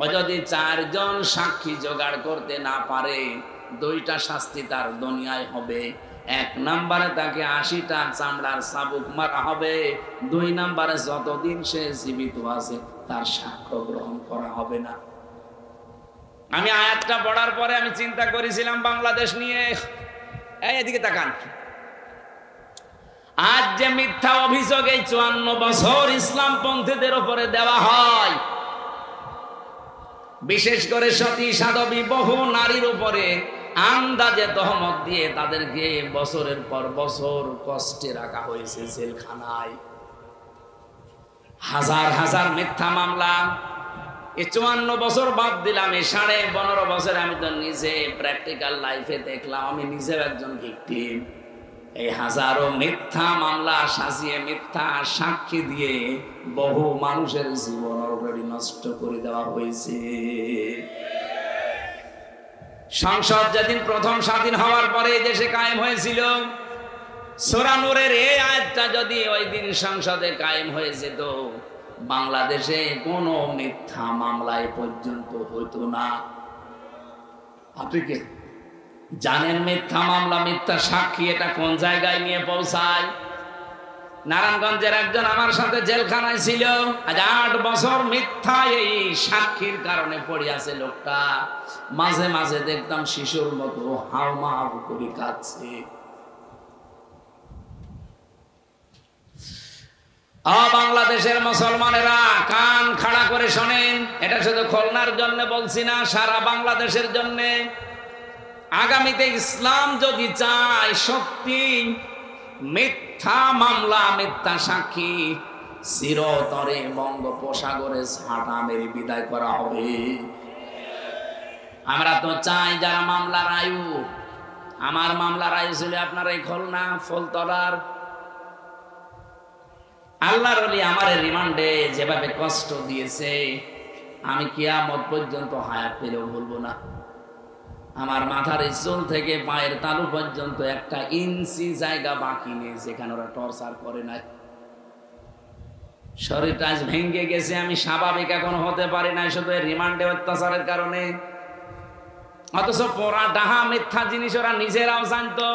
ও যদি 4 জন সাক্ষী জোগাড় করতে না পারে, 2টা শাস্তি তার দুনিয়ায় হবে। 1 নম্বরে তাকে 80টা চামড়ার চাবুক মারা হবে। 2 নম্বরে যতদিন সে জীবিত আছে তার সাক্ষ্য গ্রহণ করা হবে না। আমি আয়াতটা পড়ার পরে আমি চিন্তা করেছিলাম বাংলাদেশ নিয়ে। এদিকে তাকান, আজ যে মিথ্যা অভিযোগ এই 54 বছর ইসলামপন্থীদের উপরে দেওয়া হয়, বিশেষ করে সতী সাধবী বহু নারীর উপরে আন্দাজে তহমত দিয়ে তাদেরকে বছরের পর বছর কষ্টে রাখা হয়েছে জেলখানায়। হাজার হাজার মিথ্যা মামলা। এই 54 বছর বাদ দিলাম, এই 15.5 বছরে আমি তো নিজে প্র্যাকটিক্যাল লাইফে দেখলাম, আমি নিজেও একজন ভিকটিম। এই হাজারো মিথ্যা মামলা সাজিয়ে মিথ্যা সাক্ষী দিয়ে বহু মানুষের জীবন অলরেডি নষ্ট করে দেওয়া হয়েছে। সংসদ যেদিন প্রথম স্বাধীন হওয়ার পরে দেশে কায়েম হয়েছিল, সূরা নূরের এই আয়াতটা যদি ওই দিন সংসদে কায়েম হয়ে যেত, বাংলাদেশে কোনো মিথ্যা মামলায় পর্যন্ত হতো না। আপনি কি জানেন মিথ্যা মামলা, মিথ্যা সাক্ষী এটা কোন জায়গায় নিয়ে পৌঁছায়? নারায়ণগঞ্জের একজন আমার সাথে জেলখানায় ছিল, আজ 8 বছর মিথ্যা এই সাক্ষীর কারণে পড়ে আছে লোকটা। মাঝে মাঝে দেখতাম শিশুর মতো হাউমাউ করে কাঁদছে। বাংলাদেশের মুসলমানেরা কান খাড়া করে শোনেন, এটা শুধু খুলনার জন্য বলছি না, সারা বাংলাদেশের জন্য। আগামীতে ইসলাম যদি চায় সত্যি, মিথ্যা মামলা মিথ্যা সাক্ষী চিরতরে বঙ্গোপসাগরে ঝাঁটা মেরে বিদায় করা হবে। আমরা তো চাই যারা মামলার আয়ু, আমার মামলার আয়ু ছিল আপনার এই খুলনা ফুলতলার, আল্লাহর ওলি আমার রিমান্ডে যেভাবে কষ্ট দিয়েছে আমি কিয়ামত পর্যন্ত হায়াত পেলেও বলবো না। আমার মাথার চুল থেকে পায়ের তালু পর্যন্ত একটা ইঞ্চি জায়গা বাকি নেই যেখানে ওরা টর্চার করে নাই। শরীরটা আজ ভেঙে গেছে, আমি স্বাভাবিক এখন হতে পারি না শুধু রিমান্ডে অত্যাচারের কারণে। অথচ পোড়া ডাহা মিথ্যা জিনিস ওরা নিজেরাও জানতো।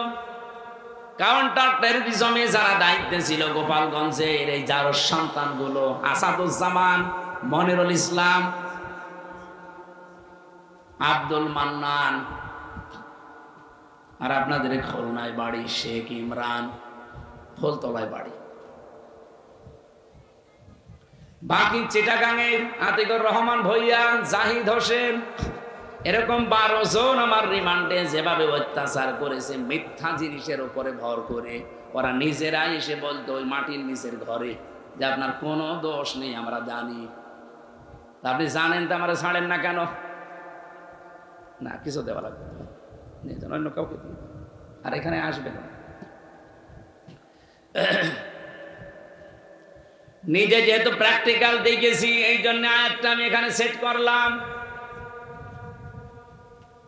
কাউন্টার টেররিজমে যারা দায়িত্বে ছিল গোপালগঞ্জের এই যার সন্তানগুলো, আসাদুজ্জামান, মনিরুল ইসলাম, আব্দুল মান্নান, আর আপনাদের খুলনায় বাড়ি শেখ ইমরান, ফুলতলায় বাড়ি। বাকি চিটাগাঙের আতিকুর রহমান ভইয়া, জাহিদ হোসেন, এরকম 12 জন আমার রিমান্ডে যেভাবে অত্যাচার করেছে মিথ্যা জিনিসের উপরে ভর করে। ওরা নিজেরাই এসে বলতো ওই মাটির নিচের ঘরে যে আপনার কোনো দোষ নেই, আমরা জানি। আপনি জানেন তো আমরা ছাড়েন না কেন? না, কিছু দেওয়া লাগবে না, অন্য কাউকে দিয়ে, আর এখানে আসবে না। নিজে যেহেতু প্র্যাকটিক্যাল দেখেছি এই জন্য আয়াতটা আমি এখানে সেট করলাম।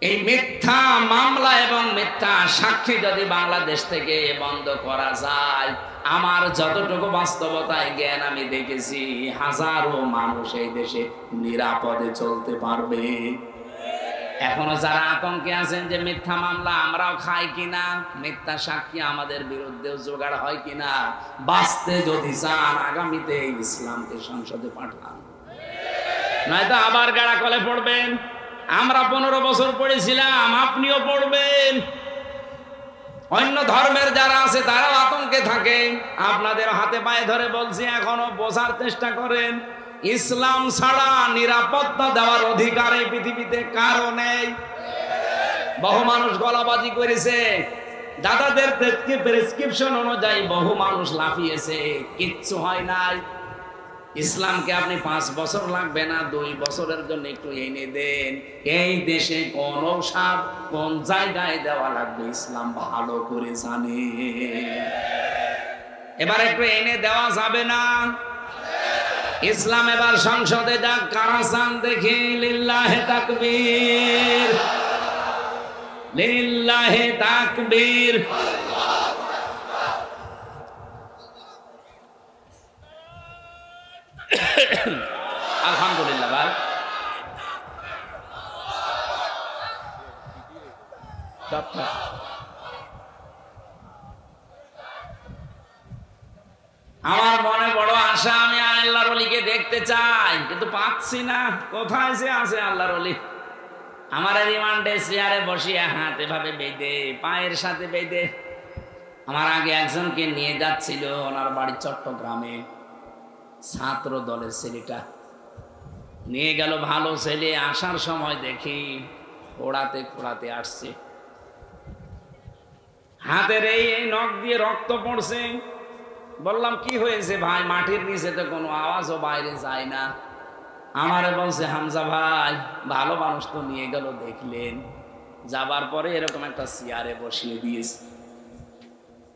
এই মিথ্যা মামলা এবং মিথ্যা সাক্ষী যদি বাংলাদেশ থেকে বন্ধ করা যায়, আমার যতটুকু বাস্তবতায় জ্ঞান আমি দেখেছি, হাজারো মানুষ এই দেশে নিরাপদে চলতে পারবে। এখনো যারা আতঙ্কে আছেন যে মিথ্যা মামলা আমরাও খাই কিনা, মিথ্যা সাক্ষী আমাদের বিরুদ্ধেও জোগাড় হয় কিনা, বাঁচতে যদি চান আগামীতে ইসলামকে সংসদে পাঠান, নয়তো আবার গাড়া কলে পড়বেন। আমরা 15 বছর পড়েছিলাম, আপনিও পড়বেন। অন্য ধর্মের যারা আছে তারাও আতঙ্কে থাকে। আপনাদের হাতে পায়ে ধরে বলছি, এখনো বোঝার চেষ্টা করেন, ইসলাম ছাড়া নিরাপত্তা দেওয়ার অধিকার এই পৃথিবীতে কারো নেই। বহু মানুষ গলাবাজি করেছে, দাদাদের প্রেসক্রিপশন অনুযায়ী বহু মানুষ লাফিয়েছে, কিচ্ছু হয় নাই। ইসলামকে আপনি 5 বছর লাগবে না, 2 বছরের জন্য একটু এনে দেন। এই দেশে কোন ঔষধ কোন জায়গায় দেওয়া লাগবে ইসলাম ভালো করে জানে। এবার একটু এনে দেওয়া যাবে না? ইসলাম এবার সংসদে যাক, কারা চান দেখি? লিল্লাহে তাকবীর, লিল্লাহে তাকবীর। আলহামদুলিল্লাহ ভাই, আমার মনে বড় আশা, আমি আল্লাহর ওলিকে দেখতে চাই, কিন্তু পাচ্ছি না। কোথায় যে আছে আল্লাহর ওলি? আমার রিমান্ডে চেয়ারে বসিয়ে হাত এভাবে বেঁধে, পায়ের সাথে বেঁধে। আমার আগে একজনকে নিয়ে যাচ্ছিল, ওনার বাড়ি চট্টগ্রামে, ছাত্র দলের ছেলেটা নিয়ে গেল, ভালো ছেলে। আসার সময় দেখি খোড়াতে খোড়াতে আসছে, হাতের এই নখ দিয়ে রক্ত পড়ছে। বললাম কি হয়েছে ভাই? মাটির নিচে তো কোনো আওয়াজও বাইরে যায় না। আমারে বলছে, হামজা ভাই, ভালো মানুষ তো নিয়ে গেল, দেখলেন? যাবার পরে এরকম একটা চেয়ারে বসিয়ে দিয়েছে,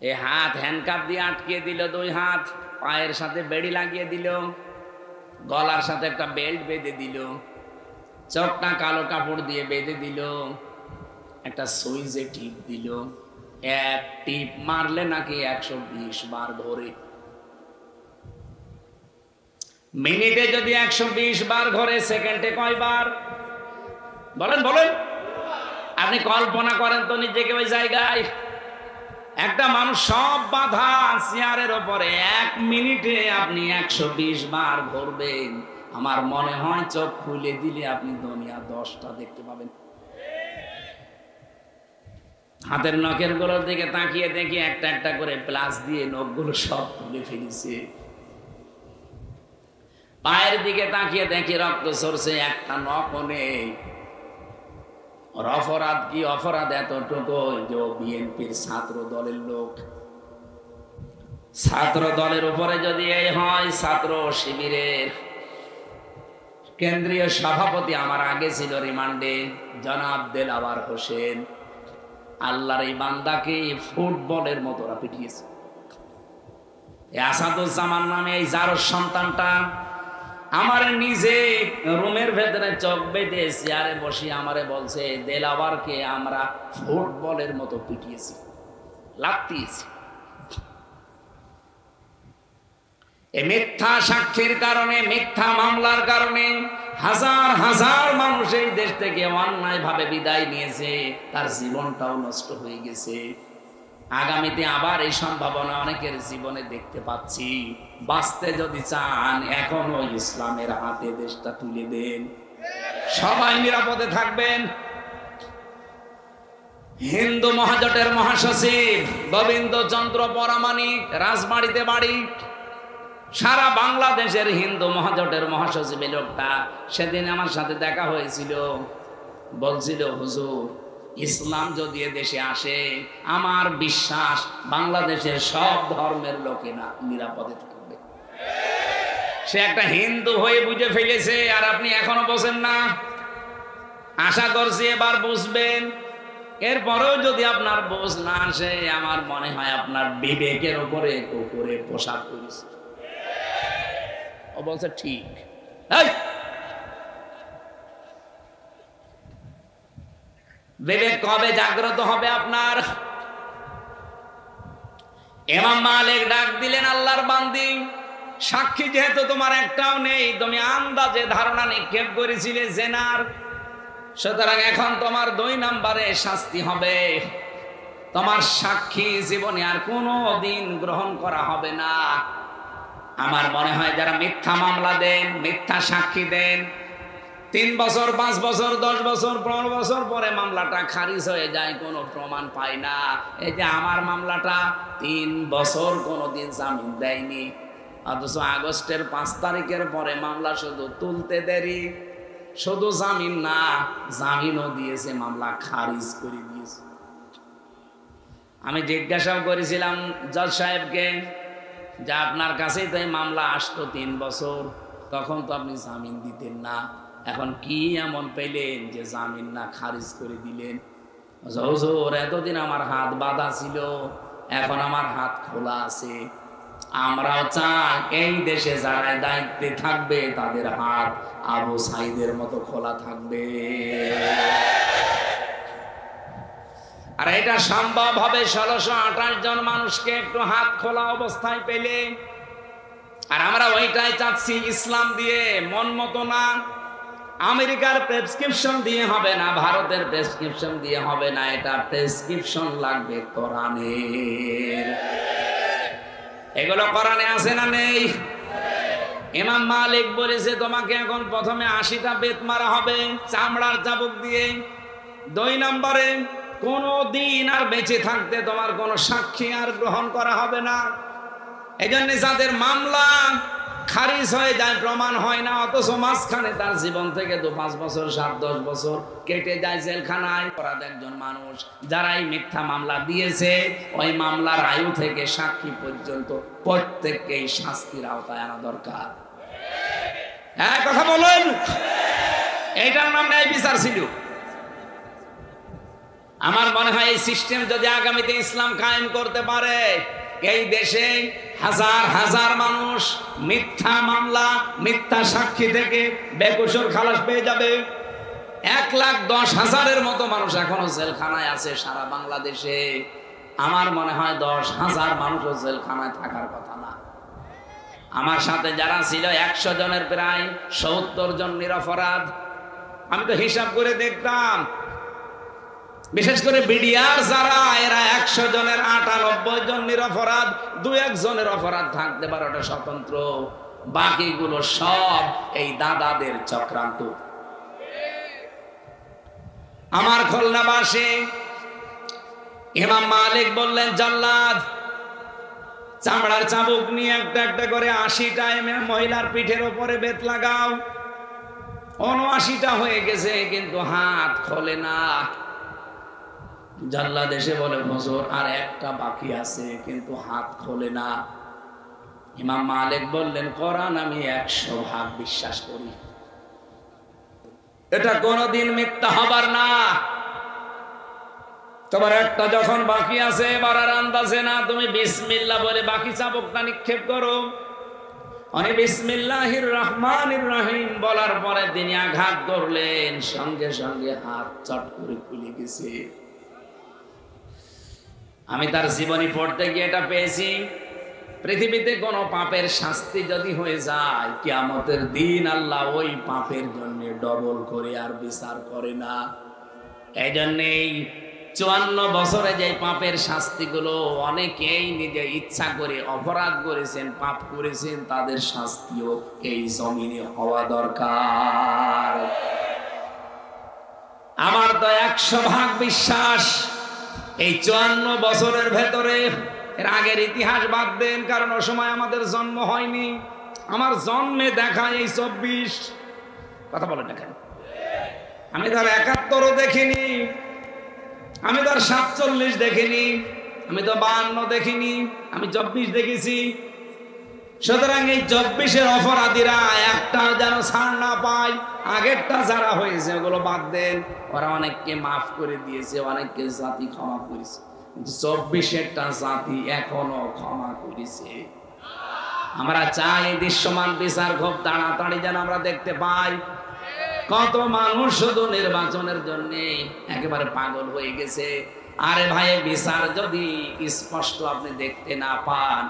এই হাত হ্যান্ডকাপ দিয়ে আটকিয়ে দিল, 2 হাত, পায়ের সাথে বেড়ি লাগিয়ে দিল, গলার সাথে একটা বেল্ট বেঁধে দিল, চোখটা কালো কাপড় দিয়ে বেঁধে দিল, একটা সুইচে টিপ দিল। এক টিপ মারলে নাকি 120 বার ঘোরে। মিনিটে যদি 120 বার ঘোরে, সেকেন্ডে কয়বার? বলেন বলেন, আপনি কল্পনা করেন তো নিজেকে ওই জায়গায়। একটা মানুষ সব বাধা চেয়ারের ওপরে, 1 মিনিটে আপনি 120 বার ঘুরবেন। আমার মনে হয় চোখ খুলে দিলে আপনি দুনিয়া 10টা দেখতে পাবেন। হাতের নখের গুলোর দিকে তাকিয়ে দেখি একটা একটা করে প্লাস দিয়ে নখগুলো সব তুলে ফেলেছে। পায়ের দিকে তাকিয়ে দেখি রক্ত ঝরছে, একটা নখও নেই। অপরাধ কি? অপরাধ এতটুকু যে বিএনপির ছাত্র দলের লোক। ছাত্র দলের উপরে যদি এই হয়, ছাত্র শিবিরের কেন্দ্রীয় সভাপতি আমার আগে ছিল রিমান্ডে, জনাব দেলাওয়ার হোসেন। আল্লাহর এই বান্দাকে ফুটবলের মতো পিটিয়েছে। আসাদুজ্জামান নামে এই জারোর সন্তানটা আমার নিজে রুমের ভেতরে চোখ বেঁধে চেয়ারে বসে আমারে বলছে, দেলাওয়ারকে আমরা ফুটবলের মতো পিটিয়েছি, লাথিয়েছি। এই মিথ্যা সাক্ষীর কারণে, মিথ্যা মামলার কারণে হাজার হাজার মানুষ এই দেশ থেকে অন্যায় ভাবে বিদায় নিয়েছে, তার জীবনটাও নষ্ট হয়ে গেছে। আগামীতে আবার এই সম্ভাবনা অনেকের জীবনে দেখতে পাচ্ছি। বাঁচতে যদি চান এখনো ইসলামের হাতে দেশটা তুলে দেন, সবাই নিরাপদে থাকবেন। হিন্দু মহাজোটের মহাসচিব গোবিন্দ চন্দ্র পরামানিক, রাজবাড়িতে বাড়ি, সারা বাংলাদেশের হিন্দু মহাজোটের মহাসচিব লোকটা সেদিন আমার সাথে দেখা হয়েছিল। বলছিল, হুজুর ইসলাম যদি দেশে আসে আমার বিশ্বাস বাংলাদেশের সব ধর্মের লোকেরা নিরাপদে থাকবে। সে একটা হিন্দু হয়ে বুঝে ফেলেছে, আর আপনি এখনো বোঝেন না। আশা করছি এবার বুঝবেন। এরপরেও যদি আপনার বোঝ না আসে, আমার মনে হয় আপনার বিবেকের উপরে কুকুরে পোশাক করেছে। ও বলছে ঠিক। বিবেক কবে জাগ্রত হবে আপনার? ইমাম মালিক ডাক দিলেন, আল্লাহর বান্দি, সাক্ষী যেহেতু তোমার একটাও নেই, তুমি আন্দাজে ধারণা নিক্ষেপ করেছিলে জেনার, সুতরাং এখন তোমার 2 নম্বরে শাস্তি হবে। তোমার সাক্ষী জীবনে আর কোনো দিন গ্রহণ করা হবে না। আমার মনে হয় যারা মিথ্যা মামলা দেন, মিথ্যা সাক্ষী দেন, 3 বছর 5 বছর 10 বছর 15 বছর পরে মামলাটা খারিজ হয়ে যায়, কোনো প্রমাণ পায় না। এই যে আমার মামলাটা 3 বছর কোনোদিন জামিন দেয়নি, অথচ আগস্টের 5 তারিখের পরে মামলা শুধু তুলতে দেরি, শুধু জামিন না, জামিনও দিয়েছে, মামলা খারিজ করে দিয়েছে। আমি জিজ্ঞাসাও করেছিলাম জজ সাহেবকে যে আপনার কাছেই তো এই মামলা আসতো 3 বছর, তখন তো আপনি জামিন দিতেন না, এখন কি এমন পেলেন যে জামিন না খারিজ করে দিলেন? হুজুর এতদিন আমার হাত বাঁধা ছিল, এখন আমার হাত খোলা আছে। আমরাও চাই এই দেশে যারা দায়িত্বে থাকবে তাদের হাত আবু সাইদের মতো খোলা থাকবে। আর এটা সম্ভব হবে 1628 জন মানুষকে একটু হাত খোলা অবস্থায় পেলে। আর আমরা ওইটাই চাচ্ছি, ইসলাম দিয়ে, মন মতো না। আমেরিকার প্রেসক্রিপশন দিয়ে হবে না, ভারতের প্রেসক্রিপশন দিয়ে হবে না, এটা প্রেসক্রিপশন লাগবে কোরআনের। এগুলো কোরআনে আছে না নেই? ইমাম মালিক বলেছে তোমাকে এখন প্রথমে 80টা বেত মারা হবে চামড়ার চাবুক দিয়ে। 2 নম্বরে কোনো দিন আর বেঁচে থাকতে তোমার কোনো সাক্ষী আর গ্রহণ করা হবে না। এই জন্য যাদের মামলা খারিজ হয়ে যায়, প্রমাণ হয় না, অথচ মাঝখানে তার জীবন থেকে 2-5 বছর 7-10 বছর কেটে যায় জেলখানায়। অপরাধ একজন মানুষ যারাই মিথ্যা মামলা দিয়েছে, ওই মামলার আয়ু থেকে সাক্ষী পর্যন্ত প্রত্যেককেই শাস্তির আওতায় আনা দরকার। হ্যাঁ কথা বলেন, এইটার নাম ন্যায় বিচার ছিল। আমার মনে হয় এই সিস্টেম যদি আগামীতে ইসলাম কায়েম করতে পারে, এই দেশে হাজার হাজার মানুষ মিথ্যা মামলা, মিথ্যা সাক্ষী থেকে বেকসুর খালাস পেয়ে যাবে। 1,10,000-এর মতো মানুষ এখনো জেলখানায় আছে সারা বাংলাদেশে। আমার মনে হয় 10,000 মানুষও জেলখানায় থাকার কথা না। আমার সাথে যারা ছিল 100 জনের প্রায় 70 জন নিরপরাধ। আমি তো হিসাব করে দেখতাম, বিশেষ করে বিডিআর যারা, এরা 100 জনের 98 জন নিরপরাধ, 2-1 জনের অপরাধ থাকতে পারে, ওটা স্বতন্ত্র, বাকিগুলো সব এই দাদাদের চক্রান্ত। আমার খুলনাবাসী ইমাম মালিক বললেন, জাল্লাদ চামড়ার চাবুক নিয়ে একটা একটা করে 80টা মহিলার পিঠের উপরে বেত লাগাও। 79টা হয়ে গেছে, কিন্তু হাত খোলে না। জাল্লাদ এসে বলে, হুজুর আর একটা বাকি আছে, কিন্তু হাত খোলে না। ইমাম মালিক বললেন, কোরআন আমি 100% বিশ্বাস করি, এটা কোনদিন মিথ্যা হবার না। তোমার একটা যখন বাকি আছে, এবার আর আন্দাজে না, তুমি বিসমিল্লাহ বলে বাকি চাবুকটা নিক্ষেপ করো। অনে বিসমিল্লাহির রহমানির রহিম বলার পরে তিনি আঘাত করলেন, সঙ্গে সঙ্গে হাত চট করে খুলে গেছে। আমি তার জীবনী পড়তে গিয়ে এটা পেয়েছি, পৃথিবীতে কোনো পাপের শাস্তি যদি হয়ে যায়, কিয়ামতের দিন আল্লাহ ওই পাপের জন্য ডবল করে আর বিচার করে না। এই জন্যেই 54 বছরে যে পাপের শাস্তিগুলো অনেকেই নিজে ইচ্ছা করে অপরাধ করেছেন, পাপ করেছেন, তাদের শাস্তিও এই জমিনে হওয়া দরকার। আমার তো 100% বিশ্বাস এই 54 বছরের ভেতরে, এর আগের ইতিহাস বাদ দেন, কারণ ও সময় আমাদের জন্ম হয়নি। আমার জন্মে দেখা এই 24, কথা বলেন না কেন? আমি তার 71ও দেখিনি, আমি তো 47 দেখিনি, আমি তো 52 দেখিনি, আমি 24 দেখেছি। সুতরাং এই 24-এর অপরাধীরা একটা যেন ছাড় না পায়। আগেরটা যারা হয়েছে ওগুলো বাদ দেন, ওরা অনেককে মাফ করে দিয়েছে, অনেককে জাতি ক্ষমা করেছে, কিন্তু 24-এরটা জাতি এখনো ক্ষমা করেছে। আমরা চাই দৃশ্যমান বিচার খুব তাড়াতাড়ি যেন আমরা দেখতে পাই। কত মানুষ শুধু নির্বাচনের জন্য একেবারে পাগল হয়ে গেছে। আরে ভাই, বিচার যদি স্পষ্ট আপনি দেখতে না পান,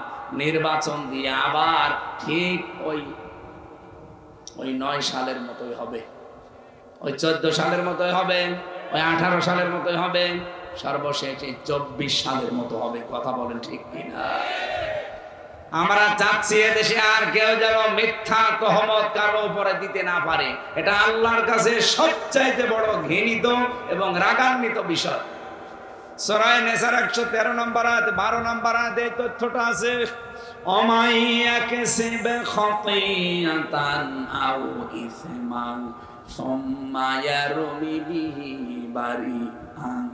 নির্বাচন দিয়ে আবার ঠিক ওই 9 সালের মতোই হবে, ওই 14 সালের মতোই হবে, ওই 18 সালের মতোই হবে, সর্বশেষ এই 24 সালের মতো হবে। কথা বলেন ঠিক কিনা? আমরা চাচ্ছি এদেশে আর কেউ যেন মিথ্যা তহমত কারো উপরে দিতে না পারে। এটা আল্লাহর কাছে সবচাইতে বড় ঘৃণিত এবং রাগান্বিত বিষয়। সূরা নিসার 113 নম্বর আয়াত 12 নম্বর আয়াতে এই তথ্যটা আছে, অমাইয়াকাসিব খাতিয়াতান আও ইসমান সুম্মা ইয়ারমি বিহি বারিআন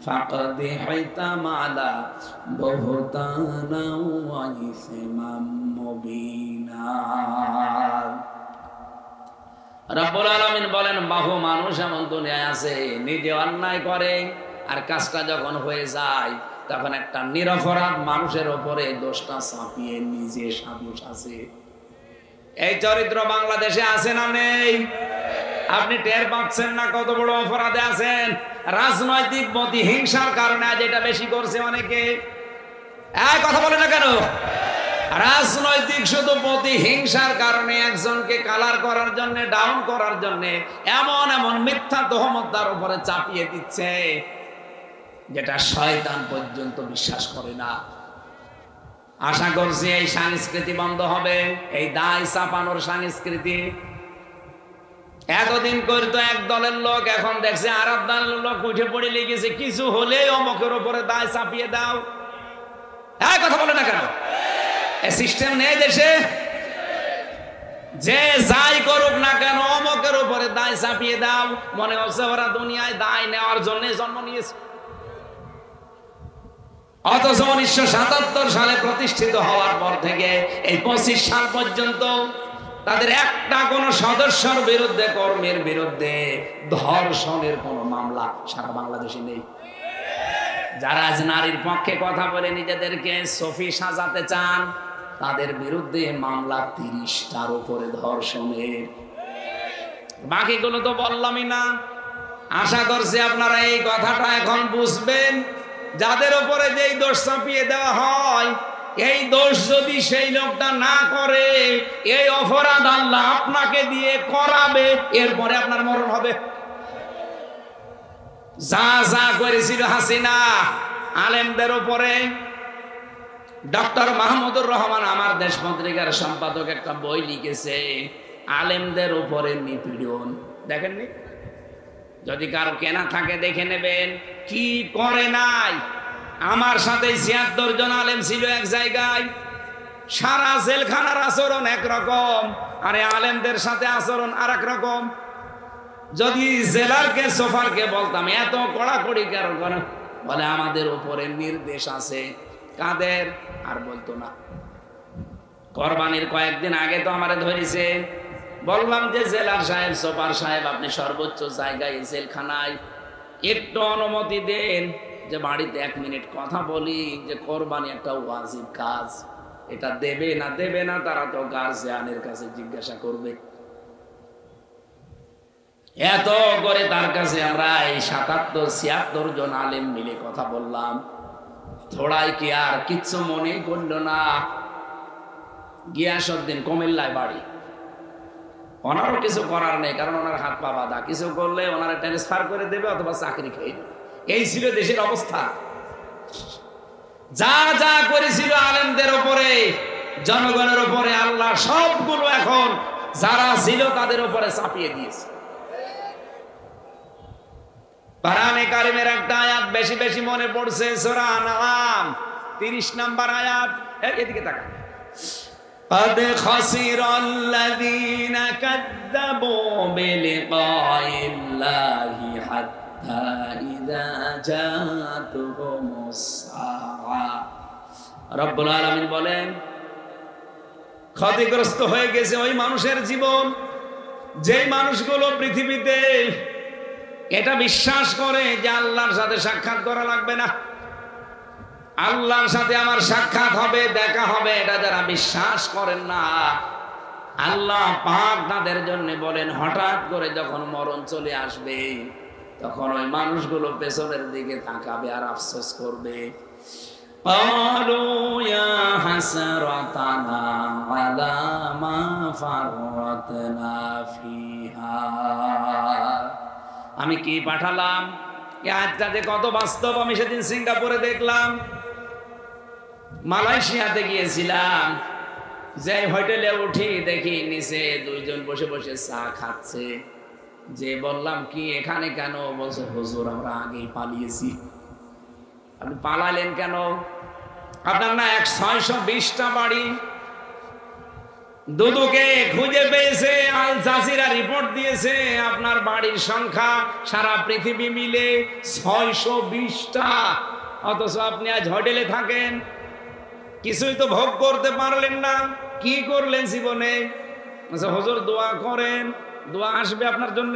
ফাকাদ হিতামালা বুহতানা ওয়া ইসমান মুবিনা। রব্বুল আলামিন বলেন, বহু মানুষ এমন দুনিয়ায় আছে নিজে অন্যায় করে, আর কাজটা যখন হয়ে যায় তখন একটা নিরপরাধ মানুষের উপরে দোষটা চাপিয়ে নিজে সাদোষ আছে। এই চরিত্র বাংলাদেশে আছে না নেই? আপনি টের পাচ্ছেন না কত বড় অপরাধে আছেন? রাজনৈতিক প্রতিহিংসার কারণে আজ এটা বেশি করছে অনেকে। কথা বলে না কেন? রাজনৈতিক শুধু প্রতিহিংসার কারণে একজনকে কালার করার জন্য, ডাউন করার জন্য এমন এমন মিথ্যা তহমত তার উপরে চাপিয়ে দিচ্ছে যেটা শয়তান পর্যন্ত বিশ্বাস করে না। আশা করছি এই সংস্কৃতি বন্ধ হবে, এই দায় চাপানোর সংস্কৃতি। এতদিন করতো এক দলের লোক, এখন দেখছে আর এক দলের লোক উঠে পড়ে লেগেছে, কিছু হলেই অমকের উপরে দায় চাপিয়ে দাও। কথা বলে না কেন? এই সিস্টেম নেই দেশে। যে যাই করুক না কেন অমকের উপরে দায় চাপিয়ে দাও। মনে হচ্ছে ওরা দুনিয়ায় দায় নেওয়ার জন্য জন্ম নিয়েছে। অথচ 1977 সালে প্রতিষ্ঠিত হওয়ার পর থেকে এই 25 সাল পর্যন্ত তাদের একটা কোন সদস্যের বিরুদ্ধে, কর্মীর বিরুদ্ধে ধর্ষণের কোন মামলা সারা বাংলাদেশে নেই। যারা আজ নারীর পক্ষে কথা বলে নিজেদেরকে সফি সাজাতে চান, তাদের বিরুদ্ধে মামলা 30টার উপরে ধর্ষণের। বাকিগুলো তো বললামই না। আশা করছি আপনারা এই কথাটা এখন বুঝবেন। যাদের উপরে যেই দোষ চাপিয়ে দেওয়া হয়, এই দোষ যদি সেই লোকটা না করে, এই অপরাধ আল্লাহ আপনাকে দিয়ে করাবে, এরপরে আপনার মরণ হবে। যা যা করেছিল হাসিনা আলেমদের উপরে, ডক্টর মাহমুদুর রহমান আমার দেশ পত্রিকার সম্পাদক একটা বই লিখেছে, আলেমদের উপরে নিপীড়ন। দেখেননি? যদি কারো কেনা থাকে দেখে নেবেন। কি করে নাই? আমার সাথে 76 জন আলেম ছিল এক জায়গায়। সারা জেলখানার আচরণ একরকম, আরে আলেমদের সাথে আচরণ আর এক রকম। যদি জেলারকে সোফারকে বলতাম এত কড়াকড়ি কেন করে, বলে আমাদের উপরে নির্দেশ আছে। কাদের? আর বলতো না। কোরবানির কয়েকদিন আগে তো আমারে ধরেছে, বললাম যে জেলার সাহেব, সোফার সাহেব, আপনি সর্বোচ্চ জায়গায় জেলখানায় একটু অনুমতি দেন, যে বাড়িতে 1 মিনিট কথা বলি যে কোরবানি একটা ওয়াজিব কাজ, এটা দেবে না দেবে না তারা তো গার্জিয়ানের কাছে জিজ্ঞাসা করবে। এত করে তার কাছে আমরা এই ৭৭-৭৬ জন আলেম মিলে কথা বললাম, থোড়াই কি আর কিচ্ছু মনে করলো না। গিয়াসউদ্দিন কুমিল্লায় বাড়ি, ওনারও কিছু করার নেই, কারণ ওনার হাত পা বাঁধা, কিছু করলে ওনারা ট্রান্সফার করে দেবে অথবা চাকরি খেয়ে নেবে। এই ছিল দেশের অবস্থা। যা যা করেছিল আলেমদের উপরে, জনগণের উপরে, আল্লাহ সবগুলো এখন যারা ছিল তাদের উপরে চাপিয়ে দিয়েছে। কোরআনে কারিমের একটা আয়াত বেশি বেশি মনে পড়ছে, সূরা আনআম 30 নম্বর আয়াত। এদিকে তাকান। قد خسر الذين كذبوا بلقاء الله حتى إذا جاءتهم الساعة। রব্বুল আলামিন বলেন, ক্ষতিগ্রস্ত হয়ে গেছে ওই মানুষের জীবন যে মানুষগুলো পৃথিবীতে এটা বিশ্বাস করে যে আল্লাহর সাথে সাক্ষাৎ করা লাগবে না, আল্লাহর সাথে আমার সাক্ষাৎ হবে, দেখা হবে, এটা যারা বিশ্বাস করেন না, আল্লাহ পাক তাদের জন্য বলেন হঠাৎ করে যখন মরণ চলে আসবে তখন ওই মানুষগুলো পেছনের দিকে তাকাবে আর আফসোস করবে। ক্বালু ইয়া হাসরাতানা আলা মা ফাররাতনা ফিহা। আমি কি পাঠালাম, এই আয়াতটা যে কত বাস্তব আমি সেদিন সিঙ্গাপুরে দেখলাম। মালয়েশিয়াতে গিয়েছিলাম, যে হোটেলে উঠি দেখি নিচে 2 জন বসে বসে চা খাচ্ছে। যে বললাম কি এখানে কেন? বলছে হুজুর আমরা আগেই পালিয়েছি। আপনি পালালেন কেন? আপনার না 620টা বাড়ি দুদুকে খুঁজে পেয়েছে, আল জাজিরা রিপোর্ট দিয়েছে আপনার বাড়ির সংখ্যা সারা পৃথিবী মিলে 620টা, অথচ আপনি আজ হোটেলে থাকেন, কিছুই তো ভোগ করতে পারলেন না। কি করলেন জীবনে? হুজুর দোয়া করেন, দোয়া আসবে আপনার জন্য।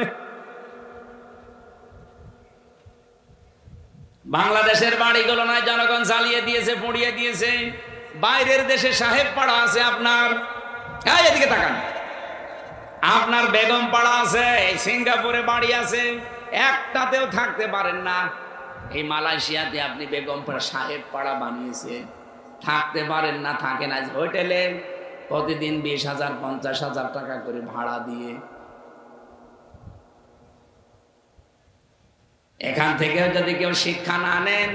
বাংলাদেশের বাড়িগুলো নয় জনগণ জ্বালিয়ে দিয়েছে, পুড়িয়ে দিয়েছে। বাইরের দেশে সাহেব পাড়া আছে আপনার, এদিকে তাকান, আপনার বেগম পাড়া আছে, সিঙ্গাপুরে বাড়ি আছে, একটাতেও থাকতে পারেন না। এই মালয়েশিয়াতে আপনি বেগম পাড়া সাহেব পাড়া বানিয়েছে, থাকতে পারেন না, থাকেন আজ হোটেলে, প্রতিদিন 20,000-50,000 টাকা করে ভাড়া দিয়ে। এখান থেকেও যদি কেউ শিক্ষা না নেন,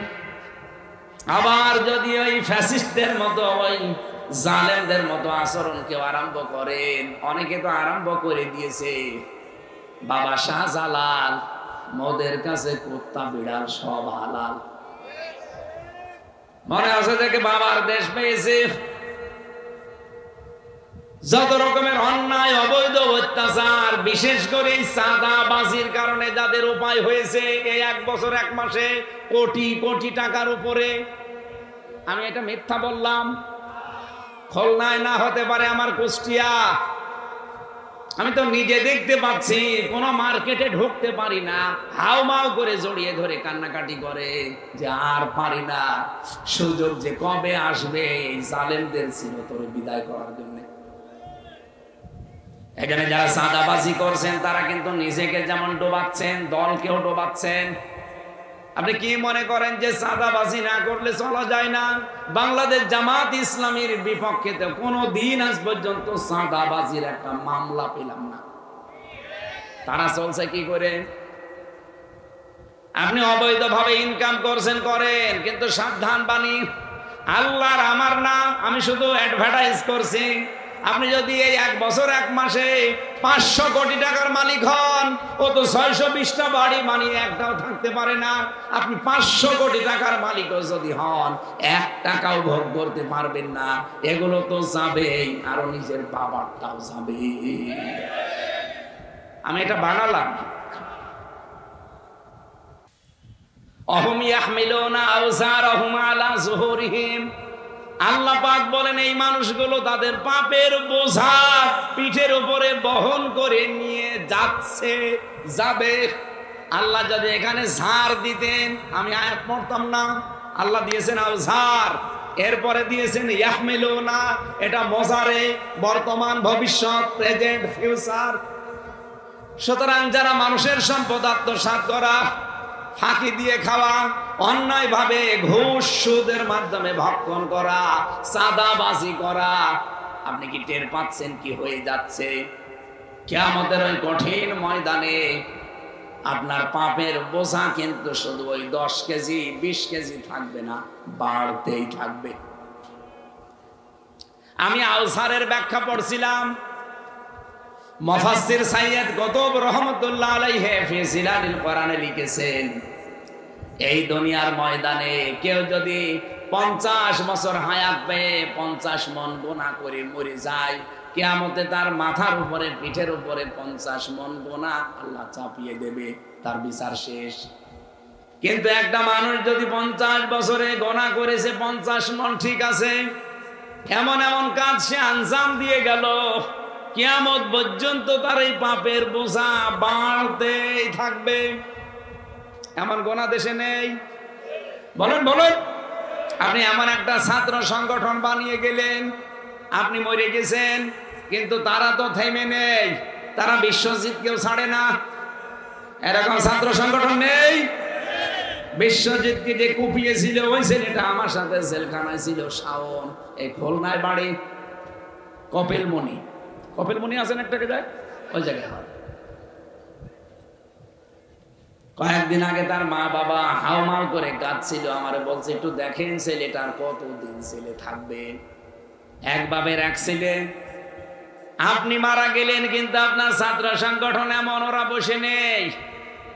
আবার যদি ওই ফ্যাসিস্টদের মতো ওই জালেমদের মতো আচরণ কেউ আরম্ভ করেন, অনেকে তো আরম্ভ করে দিয়েছে। বাবা শাহজালাল, মদের কাছে কুত্তা বিড়াল সব হালাল। মনে আছে যে বাবার দেশ পেয়েছে, যত রকমের অন্যায় অবৈধ অত্যাচার, বিশেষ করে চাঁদাবাজির কারণে যাদের উপায় হয়েছে এই 1 বছর 1 মাসে কোটি কোটি টাকার উপরে। আমি এটা মিথ্যা বললাম? খুলনায় না হতে পারে আমার কুষ্টিয়া, আমি তো নিজে দেখতে পাচ্ছি। কোন মার্কেটে ঢুকতে পারি না, হাউমাউ করে জড়িয়ে ধরে কান্নাকাটি করে যে আর পারি না, সুযোগ যে কবে আসবে এই জালেমদের চিরতরে বিদায় করার জন্য। এখানে যারা চাঁদাবাজি করছেন তারা কিন্তু নিজেকে যেমন ডোবাচ্ছেন, দলকেও ডোবাচ্ছেন। আপনি কি মনে করেন যে চাঁদাবাজি না করলে চলা যায় না? বাংলাদেশ জামাত ইসলামীর বিপক্ষে তো কোনোদিন আজ পর্যন্ত চাঁদাবাজির একটা মামলা পেলাম না। তারা চলছে কি করে? আপনি অবৈধভাবে ইনকাম করছেন করেন, কিন্তু সাবধান বাণী আল্লাহর আমার না, আমি শুধু অ্যাডভার্টাইজ করছি। আপনি যদি এই 1 বছর 1 মাসে 500 কোটি টাকার মালিক হন, ও তো 620টা বাড়ি মানি একটাও থাকতে পারে না। আপনি 500 কোটি টাকার মালিকও যদি হন, 1 টাকাও ভোগ করতে পারবেন না। এগুলো তো যাবেই, আরো নিজের বাবারটাও যাবে। আমি এটা বানালাম। অহুম ইয়াহমিলুনা আওজারহুম আলা যুহুরিহিম। আল্লাহ পাক বলেন এই মানুষগুলো তাদের পাপের বোঝা পিঠের উপরে বহন করে নিয়ে যাচ্ছে, যাবে। আল্লাহ যদি এখানে ঝাড় দিতেন আমি আয়াত পড়তাম না। আল্লাহ দিয়েছেন আল ঝাড়, এরপরে দিয়েছেন ইয়াহমিলুনা, এটা মজারে, বর্তমান, ভবিষ্যৎ, প্রেজেন্ট, ফিউচার। সুতরাং যারা মানুষের সম্পদ আত্মসাৎ করা, ফাঁকি দিয়ে খাওয়া, অন্যায় ভাবে ঘুষ সুদের মাধ্যমে ভক্ষণ করা, চাঁদাবাজি করা, আপনি কি টের পাচ্ছেন কি হয়ে যাচ্ছে? কিয়ামতের ওই কঠিন ময়দানে আপনার পাপের বোঝা কিন্তু শুধু ওই 10 কেজি 20 কেজি থাকবে না, বাড়তেই থাকবে। আমি আউসারের ব্যাখ্যা পড়ছিলাম, মুফাসসির সাইয়্যিদ কুতুব রহমাতুল্লাহ আলাইহি ফি জিলালিল কোরআনে লিখেছেন, এই দুনিয়ার ময়দানে কেউ যদি 50 বছর হায়াত পেয়ে 50 মন গুনাহ করে মরে যায়, কিয়ামতে তার মাথার উপরে, পিঠের উপরে 50 মন গুনাহ আল্লাহ চাপিয়ে দেবে, তার বিচার শেষ। কিন্তু একটা মানুষ যদি 50 বছরে গুনাহ করেছে 50 মন, ঠিক আছে, এমন এমন কাজ সে আঞ্জাম দিয়ে গেল, কিয়ামত পর্যন্ত তার এই পাপের বোঝা বাড়তেই থাকবে। এমন গুনাহ দেশে নেই? বলেন বলেন। আপনি এমন একটা ছাত্র সংগঠন বানিয়ে গেলেন, আপনি মরে গেছেন, কিন্তু তারা তো থেমে নেই, তারা বিশ্বজিৎ কেউ ছাড়ে না। এরকম ছাত্র সংগঠন নেই? বিশ্বজিৎকে যে কুপিয়েছিল ওই ছেলেটা আমার সাথে জেলখানায় ছিল, শাওন, এই খুলনায় বাড়ি, কপিলমণি, কপিলমণি আছেন একটাকে যায়, ওই জায়গায় বাড়ি। কয়েকদিন আগে তার মা বাবা হাওমাও করে কাঁদছিল, আমারে বলছে একটু দেখেন ছেলেটার কতদিন ছেলে থাকবে। এক বাবের এক ছেলে। আপনি মারা গেলেন, কিন্তু আপনার ছাত্র সংগঠন এমন, ওরা বসে নেই,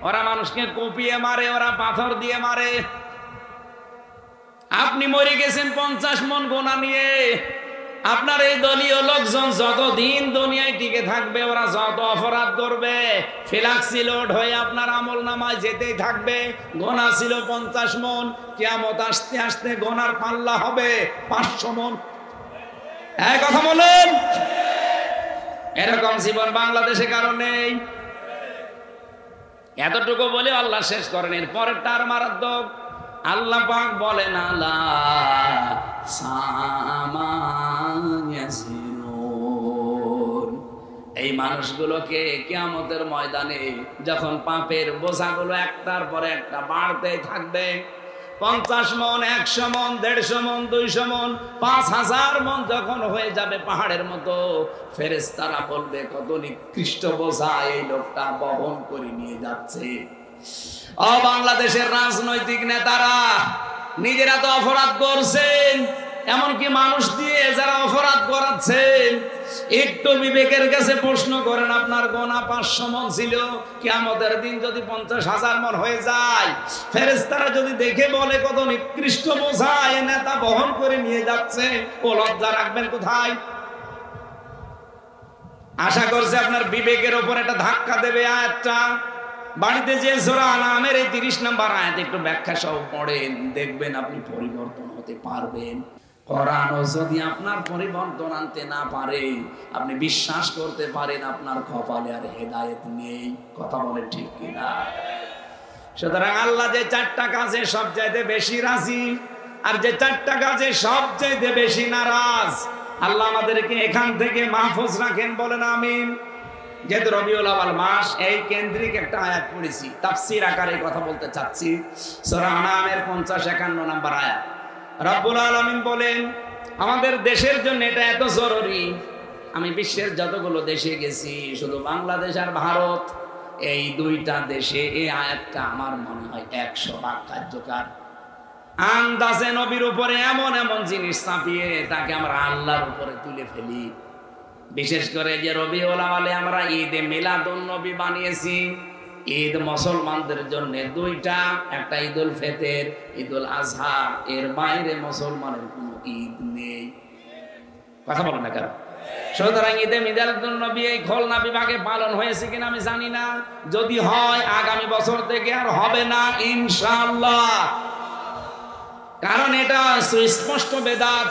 ওরা মানুষকে কুপিয়ে মারে, ওরা পাথর দিয়ে মারে। আপনি মরে গেছেন 50 মন গোনা নিয়ে, আপনার এই দলীয় লোকজন যতদিন দুনিয়ায় টিকে থাকবে, ওরা যত অপরাধ করবে, ফ্লাক্সি লোড হয়ে আপনার আমলনামায় যেতেই থাকবে। গোনা ছিল 50 মন, কিয়ামত আসতে আসতে গোনার পাল্লা হবে 500 মন। এই কথা বলেন। এরকম জীবন বাংলাদেশে কারণ নেই। এতটুকু বলে আল্লাহ শেষ করেন, এর পরেরটা আর মারাত্মক। আল্লাহ পাক বলেন আলা সামায়াসিরুন, এই মানুষগুলোকে কিয়ামতের ময়দানে যখন পাপের বোঝাগুলো একটার পর একটা বাড়তে থাকবে, 50 মন, 100 মন, 150 মন, 200 মন, 5000 মন যখন হয়ে যাবে পাহাড়ের মতো, ফেরেশতারা বলবে কত নিকৃষ্ট বোঝা এই লোকটা বহন করে নিয়ে যাচ্ছে। বাংলাদেশের রাজনৈতিক নেতারা নিজেরা তো অপরাধ করছেন, এমনকি মানুষ দিয়ে যারা অপরাধ করাচ্ছেন, একটু বিবেকের কাছে প্রশ্ন করেন, আপনার গোনা 500 মন ছিল, কিয়ামতের দিন যদি 50,000 মন হয়ে যায়, ফেরেশতারা যদি দেখে বলে কত নিকৃষ্ট বোঝা এ নেতা বহন করে নিয়ে যাচ্ছে, ও লজ্জা রাখবেন কোথায়? আশা করছে আপনার বিবেকের উপর একটা ধাক্কা দেবে আয়াতটা। বাড়িতে যে সূরা আনামের এই 30 নম্বর আয়াত একটু ব্যাখ্যা সহ পড়েন, দেখবেন আপনি পরিবর্তন হতে পারবেন। কোরআনও যদি আপনার পরিবর্তন আনতে না পারে, আপনি বিশ্বাস করতে পারেন আপনার কপালে আর হেদায়েত নেই। কথা বলেন ঠিক কিনা? সুতরাং আল্লাহ যে 4টা কাজে সবচাইতে বেশি রাজি, আর যে 4টা কাজে সবচাইতে বেশি নারাজ, আল্লাহ আমাদেরকে এখান থেকে মাহফুজ রাখেন, বলেন আমিন। যেহেতু রবিউল আউয়াল মাস, এই কেন্দ্রিক একটা আয়াত পড়েছি, তাফসীর আকারে কথা বলতে চাচ্ছি। সূরা আনামের 50-51 নম্বর আয়াত। রব্বুল আলামিন বলেন, আমাদের দেশের জন্য এটা এত জরুরি, আমি বিশ্বের যতগুলো দেশে গেছি, শুধু বাংলাদেশ আর ভারত, এই 2টা দেশে এই আয়াতটা আমার মনে হয় 100 ভাগ কার্যকর। আন্দাজে নবীর উপরে এমন এমন জিনিস চাপিয়ে তাকে আমরা আল্লাহর উপরে তুলে ফেলি। বিশেষ করে যে রবিউল আউয়ালে আমরা ঈদে মিলাদুন নবী বানিয়েছি, ঈদ মুসলমানদের জন্য 2টা, একটা ঈদুল ফিতর, ঈদুল আজহা, এর বাইরে মুসলমানের কোনো ঈদ নেই। কথা বলেন না কেন? সুতরাং ঈদে মিলাদুন নবী এই খুলনা বিভাগে পালন হয়েছে কিনা আমি জানি না, যদি হয় আগামী বছর থেকে আর হবে না ইনশাআল্লাহ, কারণ এটা সুস্পষ্ট বেদাত।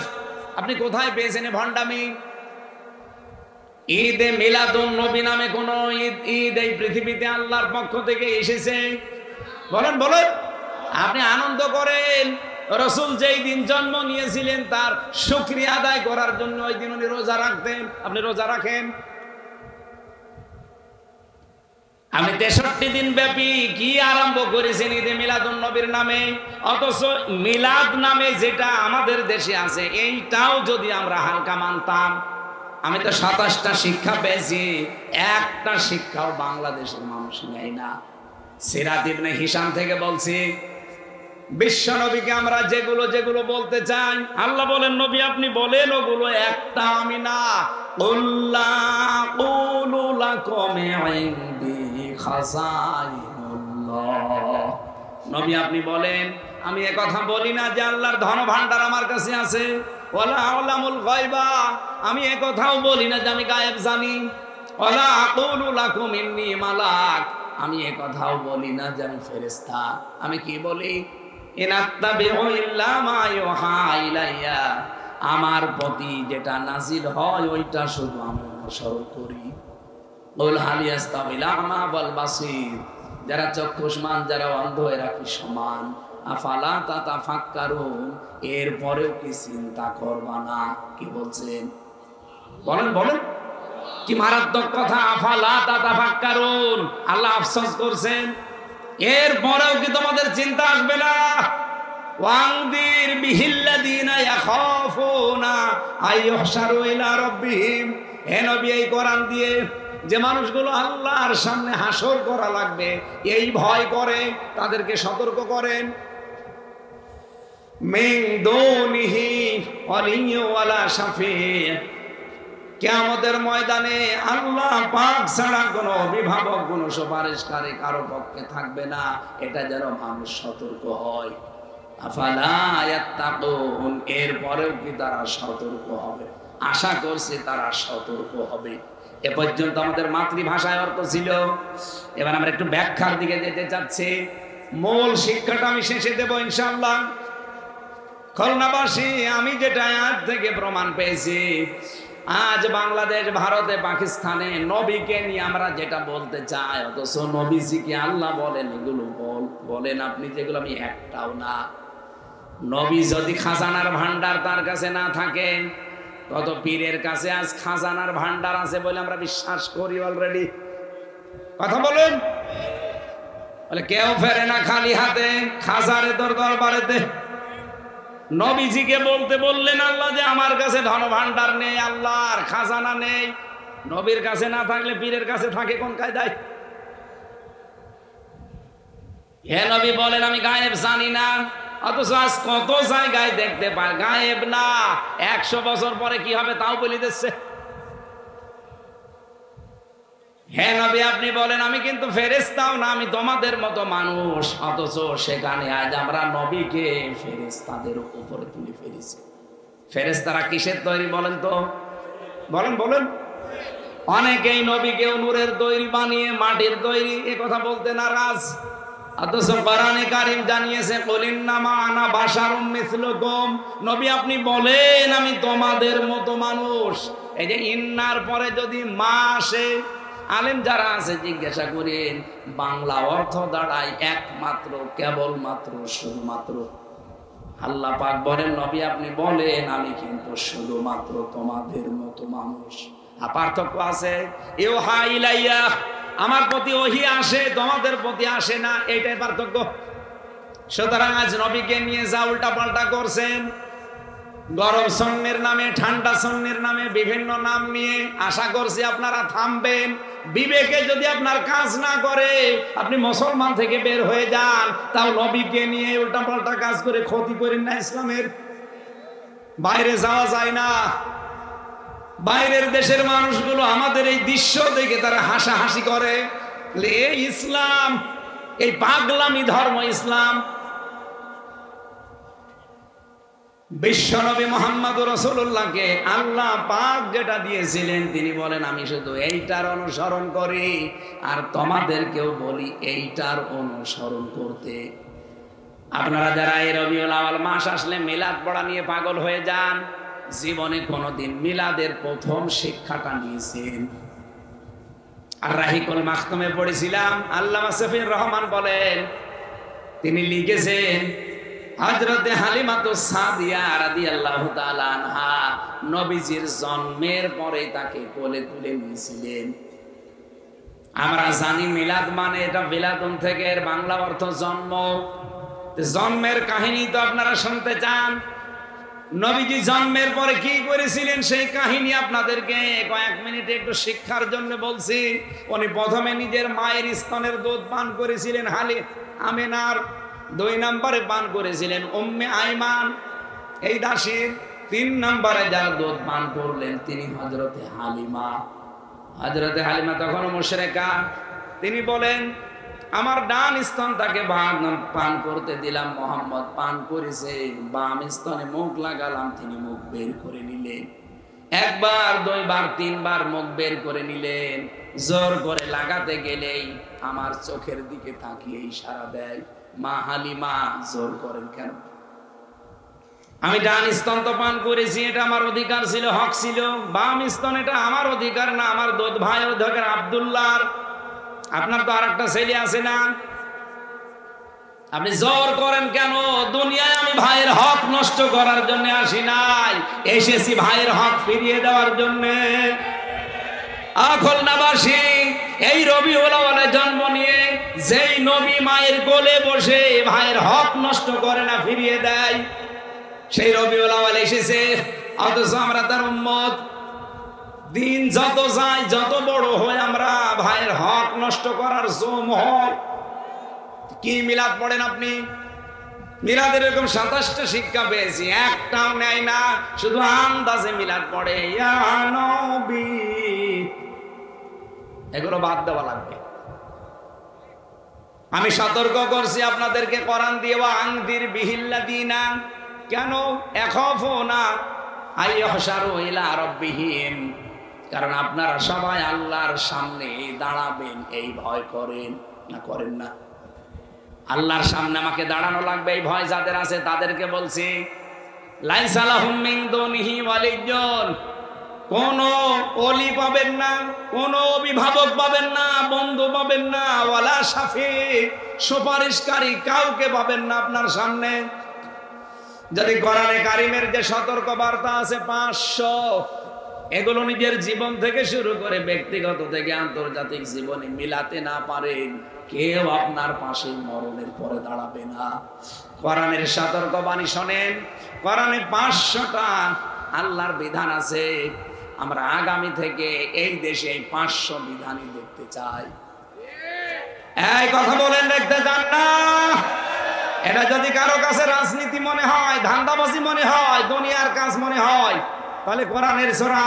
আপনি কোথায় পেয়েছেন ভণ্ডামি? ঈদে মিলাদুন নবী নামে কোন ঈদ এই পৃথিবীতে আল্লাহর পক্ষ থেকে এসেছে? বলেন বলেন। আপনি আনন্দ করেন, রাসূল যেই দিন জন্ম নিয়েছিলেন তার শুকরিয়া আদায় করার জন্য ওই দিন উনি রোজা রাখতেন। আপনি রোজা রাখেন? আমি 63 দিন ব্যাপী কি আরম্ভ করেছেন ঈদে মিলাদুন নবীর নামে, অথচ মিলাদ নামে যেটা আমাদের দেশে আছে এইটাও যদি আমরা হালকা মানতাম। আমি তো 27টা শিক্ষা পেয়েছি, একটা শিক্ষাও বাংলাদেশের মানুষ নেয় না। সিরাত ইবনে হিশাম থেকে বলছি, বিশ্ব নবীকে আমরা যেগুলো যেগুলো বলতে চাই, আল্লাহ বলেন নবী আপনি বলেন ওগুলো একটা আমি না। নবী আপনি বলেন আমি একথা বলি না যে আল্লাহর ধন ভান্ডার আমার কাছে আছে, ওয়ালা আলামুল গায়বা, আমি একথাও বলি না যে আমি গায়েব জানি, ওয়ালা আকুলু লাকুম ইন্নী মালাক, আমি একথাও বলি না যে আমি ফেরেশতা। আমি কি বলি? ইনাত্তাবিউ ইল্লা মা ইউহা ইলাইয়া, আমার প্রতি যেটা নাজিল হয় ওইটা শুধু আমি অনুসরণ করি। কুল হাল ইয়াস্তাবিল আমা ওয়াল বাসীর, যারা চক্ষুষ্মান যারা অন্ধ এরা কি সমান? আফালা তাতাফাক্কারুন, এরপরেও কি চিন্তা করবা না? কি বলছেন বলেন বলেন, কি মারাত্মক কথা! আফালা তাতাফাক্কারুন, আল্লাহ আফসোস করছেন, এরপরেও কি তোমাদের চিন্তা আসবে না? ওয়াংদির বিহিল্লাযিনা ইয়াখাফুনা আইয়ুহশারু ইলা রাব্বিহিম, হে নবী এই কোরআন দিয়ে যে মানুষগুলো আল্লাহর সামনে হাসর করা লাগবে এই ভয় করে তাদেরকে সতর্ক করেন। মিন দুনিহি ওয়ালিয়্যুন ওয়ালা শাফি', কিয়ামতের ময়দানে আল্লাহ পাক ছাড়া কোনো অভিভাবক কোনো সুপারিশকারী কারো পক্ষে থাকবে না, এটা যেন মানুষ সতর্ক হয়। আফালা ইয়াত্তাকুন, এরপরেও কি তারা সতর্ক হবে? আশা করছি তারা সতর্ক হবে। এ পর্যন্ত আমাদের মাতৃভাষায় অর্থ ছিল, এবার আমরা একটু ব্যাখ্যার দিকে যেতে চাচ্ছি। মূল শিক্ষাটা আমি শেষে দেব ইনশাআল্লাহ। খুলনাবাসী, আমি যেটা আজ থেকে প্রমাণ পেয়েছি, আজ বাংলাদেশ ভারতে পাকিস্তানে নবীকে নিয়ে আমরা যেটা বলতে চাই, অথচ নবীজিকে আল্লাহ বলেন এগুলো বলেন আপনি যেগুলো আমি একটাও না। নবী যদি খাজানার ভান্ডার তার কাছে না থাকে, তত পীরের কাছে আজ খাজানার ভান্ডার আছে বলে আমরা বিশ্বাস করি অলরেডি। কথা বলেন, বলে কেউ ফেরে না খালি হাতে, খাজারে তোর দরবারেতে। নবীজিকে বলতে বললেন আল্লাহ যে আমার কাছে ধন ভান্ডার নেই, আল্লাহর খাজানা নেই। নবীর কাছে না থাকলে পীরের কাছে থাকে কোন কায়দায়? হে নবী বলেন আমি গায়েব জানি না, অথচ আজ কত জায়গায় দেখতে পায় গায়েব না, 100 বছর পরে কি হবে তাও বলে দিচ্ছে। হে নবী আপনি বলেন আমি কিন্তু ফেরেশতাও না, আমি তোমাদের মতো মানুষ, অথচ সেখানে আজ আমরা নবীকে ফেরেশতাদের উপরে তুলে ফেলেছি। ফেরেশতারা কিসের তৈরি বলেন তো? বলেন বলেন। অনেকেই নবীকে নূরের তৈরি বানিয়ে মাটির তৈরি এ কথা বলতে নারাজ, অথচ কোরআনে কারীম জানিয়েছে কুলিন্নামা আনা বাশারুম মিসলুকুম, নবী আপনি বলেন আমি তোমাদের মতো মানুষ। এই যে ইন্নার পরে যদি মা আসে, আলেম যারা আছে জিজ্ঞাসা করেন, বাংলা অর্থ দাঁড়ায় একমাত্র, কেবলমাত্র, শুধুমাত্র। আল্লাহ পাক বলেন নবী আপনি বলেন আমি কিন্তু শুধুমাত্র তোমাদের মতো মানুষ। আর পার্থক্য আছে, ইউহা ইলাইয়া, আমার প্রতি ওহী আসে, তোমাদের প্রতি আসে না, এইটাই পার্থক্য। সুতরাং আজ নবীকে নিয়ে যা উল্টা পাল্টা করছেন, গরম সন্ন্যের নামে, ঠান্ডা সন্ন্যের নামে বিভিন্ন নাম নিয়ে, আশা করছি আপনারা থামবেন। বিবেকে যদি আপনার কাজ না করে আপনি মুসলমান থেকে বের হয়ে যান, তাও নবীকে নিয়ে উল্টা পাল্টা কাজ করে ক্ষতি করেন না ইসলামের। বাইরে যাওয়া যায় না, বাইরের দেশের মানুষগুলো আমাদের এই দৃশ্য দেখে তারা হাসাহাসি করে, এই ইসলাম, এই পাগলামি ধর্ম ইসলাম। বিশ্বনবী মুহাম্মদ রাসূলুল্লাহকে আল্লাহ পাক যেটা দিয়েছিলেন তিনি বলেন আমি শুধু এইটার অনুসরণ করি, আর তোমাদেরকেও বলি এইটার অনুসরণ করতে। আপনারা যারা এই রবিউল আউয়াল মাস আসলে মিলাদ পড়া নিয়ে পাগল হয়ে যান, জীবনে কোনোদিন মিলাদের প্রথম শিক্ষাটা নিয়েছেন। আর রাহিকুল মাখতুমে পড়েছিলাম, আল্লামা শফিউর রহমান বলেন, তিনি লিখেছেন হযরতে হালিমাতুস সাদিয়া রাদিয়াল্লাহু তাআলা আনহা নবীজির জন্মের পরে তাকে কোলে তুলে নিয়েছিলেন। আমরা জানি মিলাদ মানে এটা বিলাদুন থেকে এর বাংলা অর্থ জন্ম। জন্মের কাহিনী তো আপনারা শুনতে চান। নবীজি জন্মের পরে কি করেছিলেন সেই কাহিনী আপনাদেরকে কয়েক মিনিটে একটু শিক্ষার জন্য বলছি। উনি প্রথমে নিজের মায়ের স্তনের দুধ পান করেছিলেন আমেনার, 2 নম্বরে পান করেছিলেন উম্মে আইমান এই দাসীর, 3 নম্বরে যার দুধ পান করলেন তিনি হযরতে হালিমা। হযরতে হালিমা তখন মুশরিকা, তিনি বলেন আমার ডান স্তন তাকে পান করতে দিলাম, মোহাম্মদ পান করেছে, বাম স্তনে মুখ লাগালাম, তিনি মুখ বের করে নিলেন। 1 বার 2 বার 3 বার মুখ বের করে নিলেন। জোর করে লাগাতে গেলেই আমার চোখের দিকে তাকিয়ে ইশারা দেয়, মা হালিমা জোর করেন কেন? আমি ডান স্তন তো পান করেছি, এটা আমার অধিকার ছিল, হক ছিল। বাম স্তন এটা আমার অধিকার না, আমার দুধ ভাই অধিকার আব্দুল্লাহর। আপনার তো আরেকটা ছেলে আছে না, আপনি জোর করেন কেন? দুনিয়ায় আমি ভাইয়ের হক নষ্ট করার জন্য আসি নাই, এসেছি ভাইয়ের হক ফিরিয়ে দেওয়ার জন্য। খুলনাবাসী এই রবিউল আউয়ালে জন্ম নিয়ে যেই নবী মায়ের কোলে বসে ভাইয়ের হক নষ্ট করে না, ফিরিয়ে দেয়, সেই রবিউল আউয়াল এসেছে, অথচ আমরা তার উম্মত। দিন যত যায়, যত বড় হয়, আমরা ভাইয়ের হক নষ্ট করার জম হয়। কি মিলাদ পড়েন আপনি? মিলাদের এরকম 27টা শিক্ষা পেয়েছি, একটাও নেয় না, শুধু আন্দাজে মিলাদ পড়ে, ইয়া নবী, এগুলো বাদ দেওয়া লাগবে। আমি সতর্ক করছি আপনাদেরকে কোরআন দিয়ে, আনদির বিহিল্লাযিনা, কেন এখাফুনা আইয়াহশারু ইলা রাব্বিহিম, কারণ আপনারা সবাই আল্লাহর সামনে দাঁড়াবেন এই ভয় করেন না? করেন না? আল্লাহর সামনে আমাকে দাঁড়ানো লাগবে এই ভয় যাদের আছে তাদেরকে বলছি, লাইসা লাহুম মিন দুনিহি ওয়ালিয়্যুন, কোন ওলি পাবেন না, কোন অভিভাবক পাবেন না, বন্ধু পাবেন না, ওয়ালা শাফি, সুপারিশকারী কাউকে পাবেন না আপনার সামনে। যদি কোরআনে কারিমের যে সতর্ক বার্তা আছে 500, এগুলো নিজের জীবন থেকে শুরু করে ব্যক্তিগত থেকে আন্তর্জাতিক জীবনে মিলাতে না পারেন, কেউ আপনার পাশে মরণের পরে দাঁড়াবে না। কোরআনের সতর্ক বাণী শোনেন, কোরআনে 500টা আল্লাহর বিধান আছে। আমরা আগামী থেকে এই দেশে 500 বিধানই দেখতে চাই। এই কথা বলেন, দেখতে চান না? এটা যদি কারো কাছে রাজনীতি মনে হয়, ধান্দাবাজি মনে হয়, দুনিয়ার কাজ মনে হয়, তাহলে কোরআনের সূরা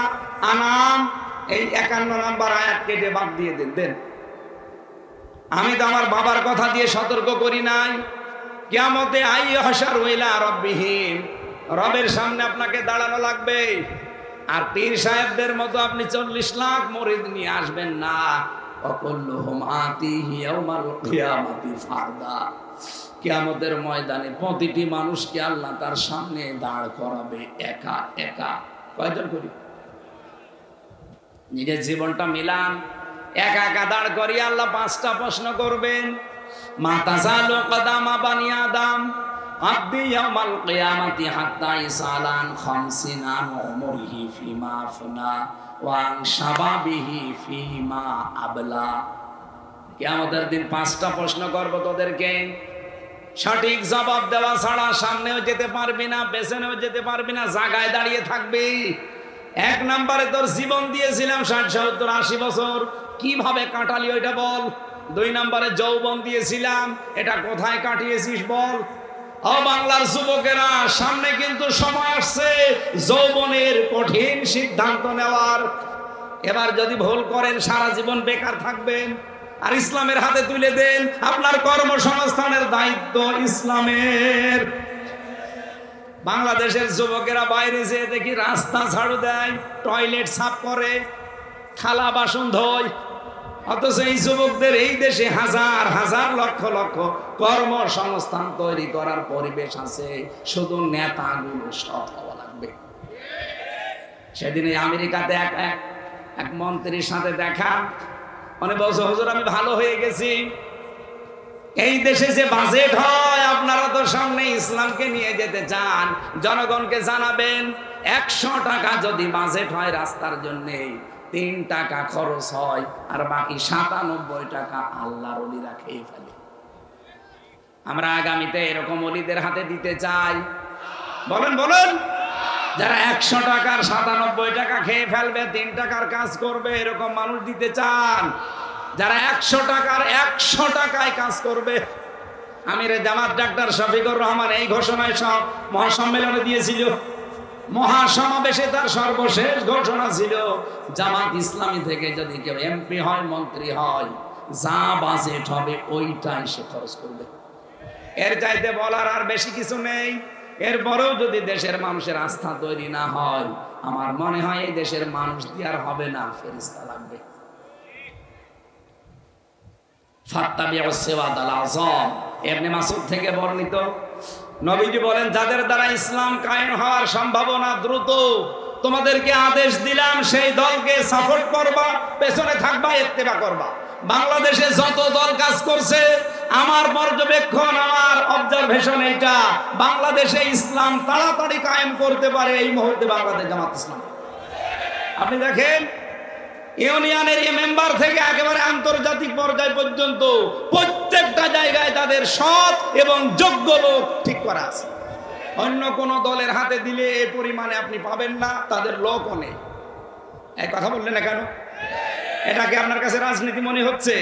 আনাম এই 51 নম্বর আয়াত কেটে বাদ দিয়ে দেন। আমি তো আমার বাবার কথা দিয়ে সতর্ক করি নাই, কিয়ামতে আইয়াহশারু ইলা রাব্বিহিম, রবের সামনে আপনাকে দাঁড়ানো লাগবে। আর পীর সাহেবদের মতো আপনি 40 লাখ মুরিদ নিয়ে আসবেন না। ওয়াকুল্লুহুম আতিহি ইয়াউমাল কিয়ামাতি ফারদা, কিয়ামতের ময়দানে প্রতিটি মানুষকে আল্লাহ তার সামনে দাঁড় করাবে একা একা। কয়জন করি? নিজের জীবনটা মিলান, একা একা দাঁড় করিয়ে আল্লাহ 5টা প্রশ্ন করবেন। মা তাযালু কদামা বানি আদম আব্দি ইয়াউমাল কিয়ামাতি হাত্তা ইসালান খামসিনা উমরিহি ফিমা আফনা ওয়া আন শাবাবিহি ফিমা আবলা। কিয়ামতের দিন 5টা প্রশ্ন করব তোদেরকে, সঠিক জবাব দেওয়া ছাড়া সামনেও যেতে পারবি না, পেছনেও যেতে পারবি না, জায়গায় দাঁড়িয়ে থাকবি। 1 নম্বরে তোর জীবন দিয়েছিলাম 60, 70, 80 বছর, কিভাবে কাটালি ওইটা বল। 2 নম্বরে যৌবন দিয়েছিলাম, এটা কোথায় কাটিয়েছিস বল। ও বাংলার যুবকেরা, সামনে কিন্তু সময় আসছে যৌবনের কঠিন সিদ্ধান্ত নেওয়ার। এবার যদি ভুল করেন সারা জীবন বেকার থাকবেন। আর ইসলামের হাতে তুলে দেন, আপনার কর্মসংস্থানের দায়িত্ব ইসলামের। বাংলাদেশের যুবকেরা বাইরে যেয়ে দেখি রাস্তা ঝাড়ু দেয়, টয়লেট সাফ করে, থালা বাসন ধোয়, অথচ এই যুবকদের এই দেশে হাজার হাজার লক্ষ লক্ষ কর্মসংস্থান তৈরি করার পরিবেশ আছে। শুধু নেতাগুলো সৎ হওয়া লাগবে। সেদিন এই আমেরিকাতে এক মন্ত্রীর সাথে দেখা, মানে বলছে হুজুর আমি ভালো হয়ে গেছি, এই দেশে যে বাজেট হয় আপনারা তো সামনে ইসলামকে নিয়ে যেতে চান, জনগণকে জানাবেন 100 টাকা যদি বাজেট হয় রাস্তার জন্য 3 টাকা খরচ হয় আর বাকি 97 টাকা আল্লাহর ওলিরা খেয়ে ফেলে। আমরা আগামীতে এরকম ওলিদের হাতে দিতে চাই? বলেন বলেন। যারা 100 টাকার 97 টাকা খেয়ে ফেলবে, 3 টাকার কাজ করবে, এরকম মানুষ দিতে চান? যারা 100 টাকার 100 টাকায় কাজ করবে। আমিরে জামাত ডাক্তার শফিকুর রহমান এই ঘোষণায় সব মহাসম্মেলনে দিয়েছিল, মহাসমাবেশে তার সর্বশেষ ঘোষণা ছিল, জামাত ইসলামী থেকে যদি কেউ এমপি হয়, মন্ত্রী হয়, যা বাজেট হবে ওইটাই সে খরচ করবে। এর চাইতে বলার আর বেশি কিছু নেই। এরপরেও যদি দেশের মানুষের আস্থা তৈরি না হয়, আমার মনে হয় এই দেশের মানুষ দিয়ে আর হবে না, ফেরেশতা লাগবে। ইবনে মাসউদ থেকে বর্ণিত, নবীজি বলেন, যাদের দ্বারা ইসলাম কায়েম হওয়ার সম্ভাবনা দ্রুত, তোমাদেরকে আদেশ দিলাম সেই দলকে সাপোর্ট করবা, পেছনে থাকবা, ইত্তেবা করবা। বাংলাদেশে যত দল কাজ করছে, আমার পর্যবেক্ষণ, আমার অবজারভেশন এটা, বাংলাদেশে ইসলাম তাড়াতাড়ি কায়েম করতে পারে এই মুহূর্তে বাংলাদেশ জামাত ইসলাম। আপনি দেখেন, ইউনিয়নের এই মেম্বার থেকে একেবারে আন্তর্জাতিক পর্যায় পর্যন্ত প্রত্যেকটা জায়গায় তাদের সৎ এবং যোগ্য লোক ঠিক করা আছে। অন্য কোন দলের হাতে দিলে এই পরিমাণে আপনি পাবেন না, তাদের লোকও নেই। এই কথা বললেন না কেন? এটাকে আপনার কাছে রাজনীতি মনে হচ্ছে?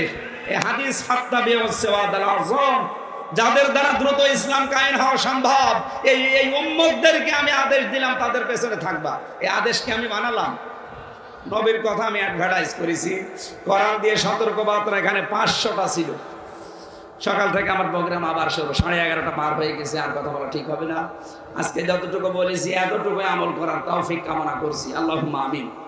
এই হাদিস ফাত্তাবি ওয়াসওয়াদাল আযম, যাদের দ্বারা দ্রুত ইসলাম কায়েম হওয়া সম্ভব, এই উম্মতদেরকে আমি আদেশ দিলাম তাদের পেছনে থাকবা। এই আদেশকে আমি বানালাম। নবীর কথা আমি অ্যাডভার্টাইজ করেছি, কোরআন দিয়ে সতর্কবার্তা এখানে 500টা ছিল। সকাল থেকে আমার প্রোগ্রাম আবার শুরু, 11:30 পার হয়ে গেছে, আর কথা বলা ঠিক হবে না। আজকে যতটুকু বলেছি এতটুকু আমল করার তৌফিক কামনা করছি, আল্লাহুম্মা আমিন।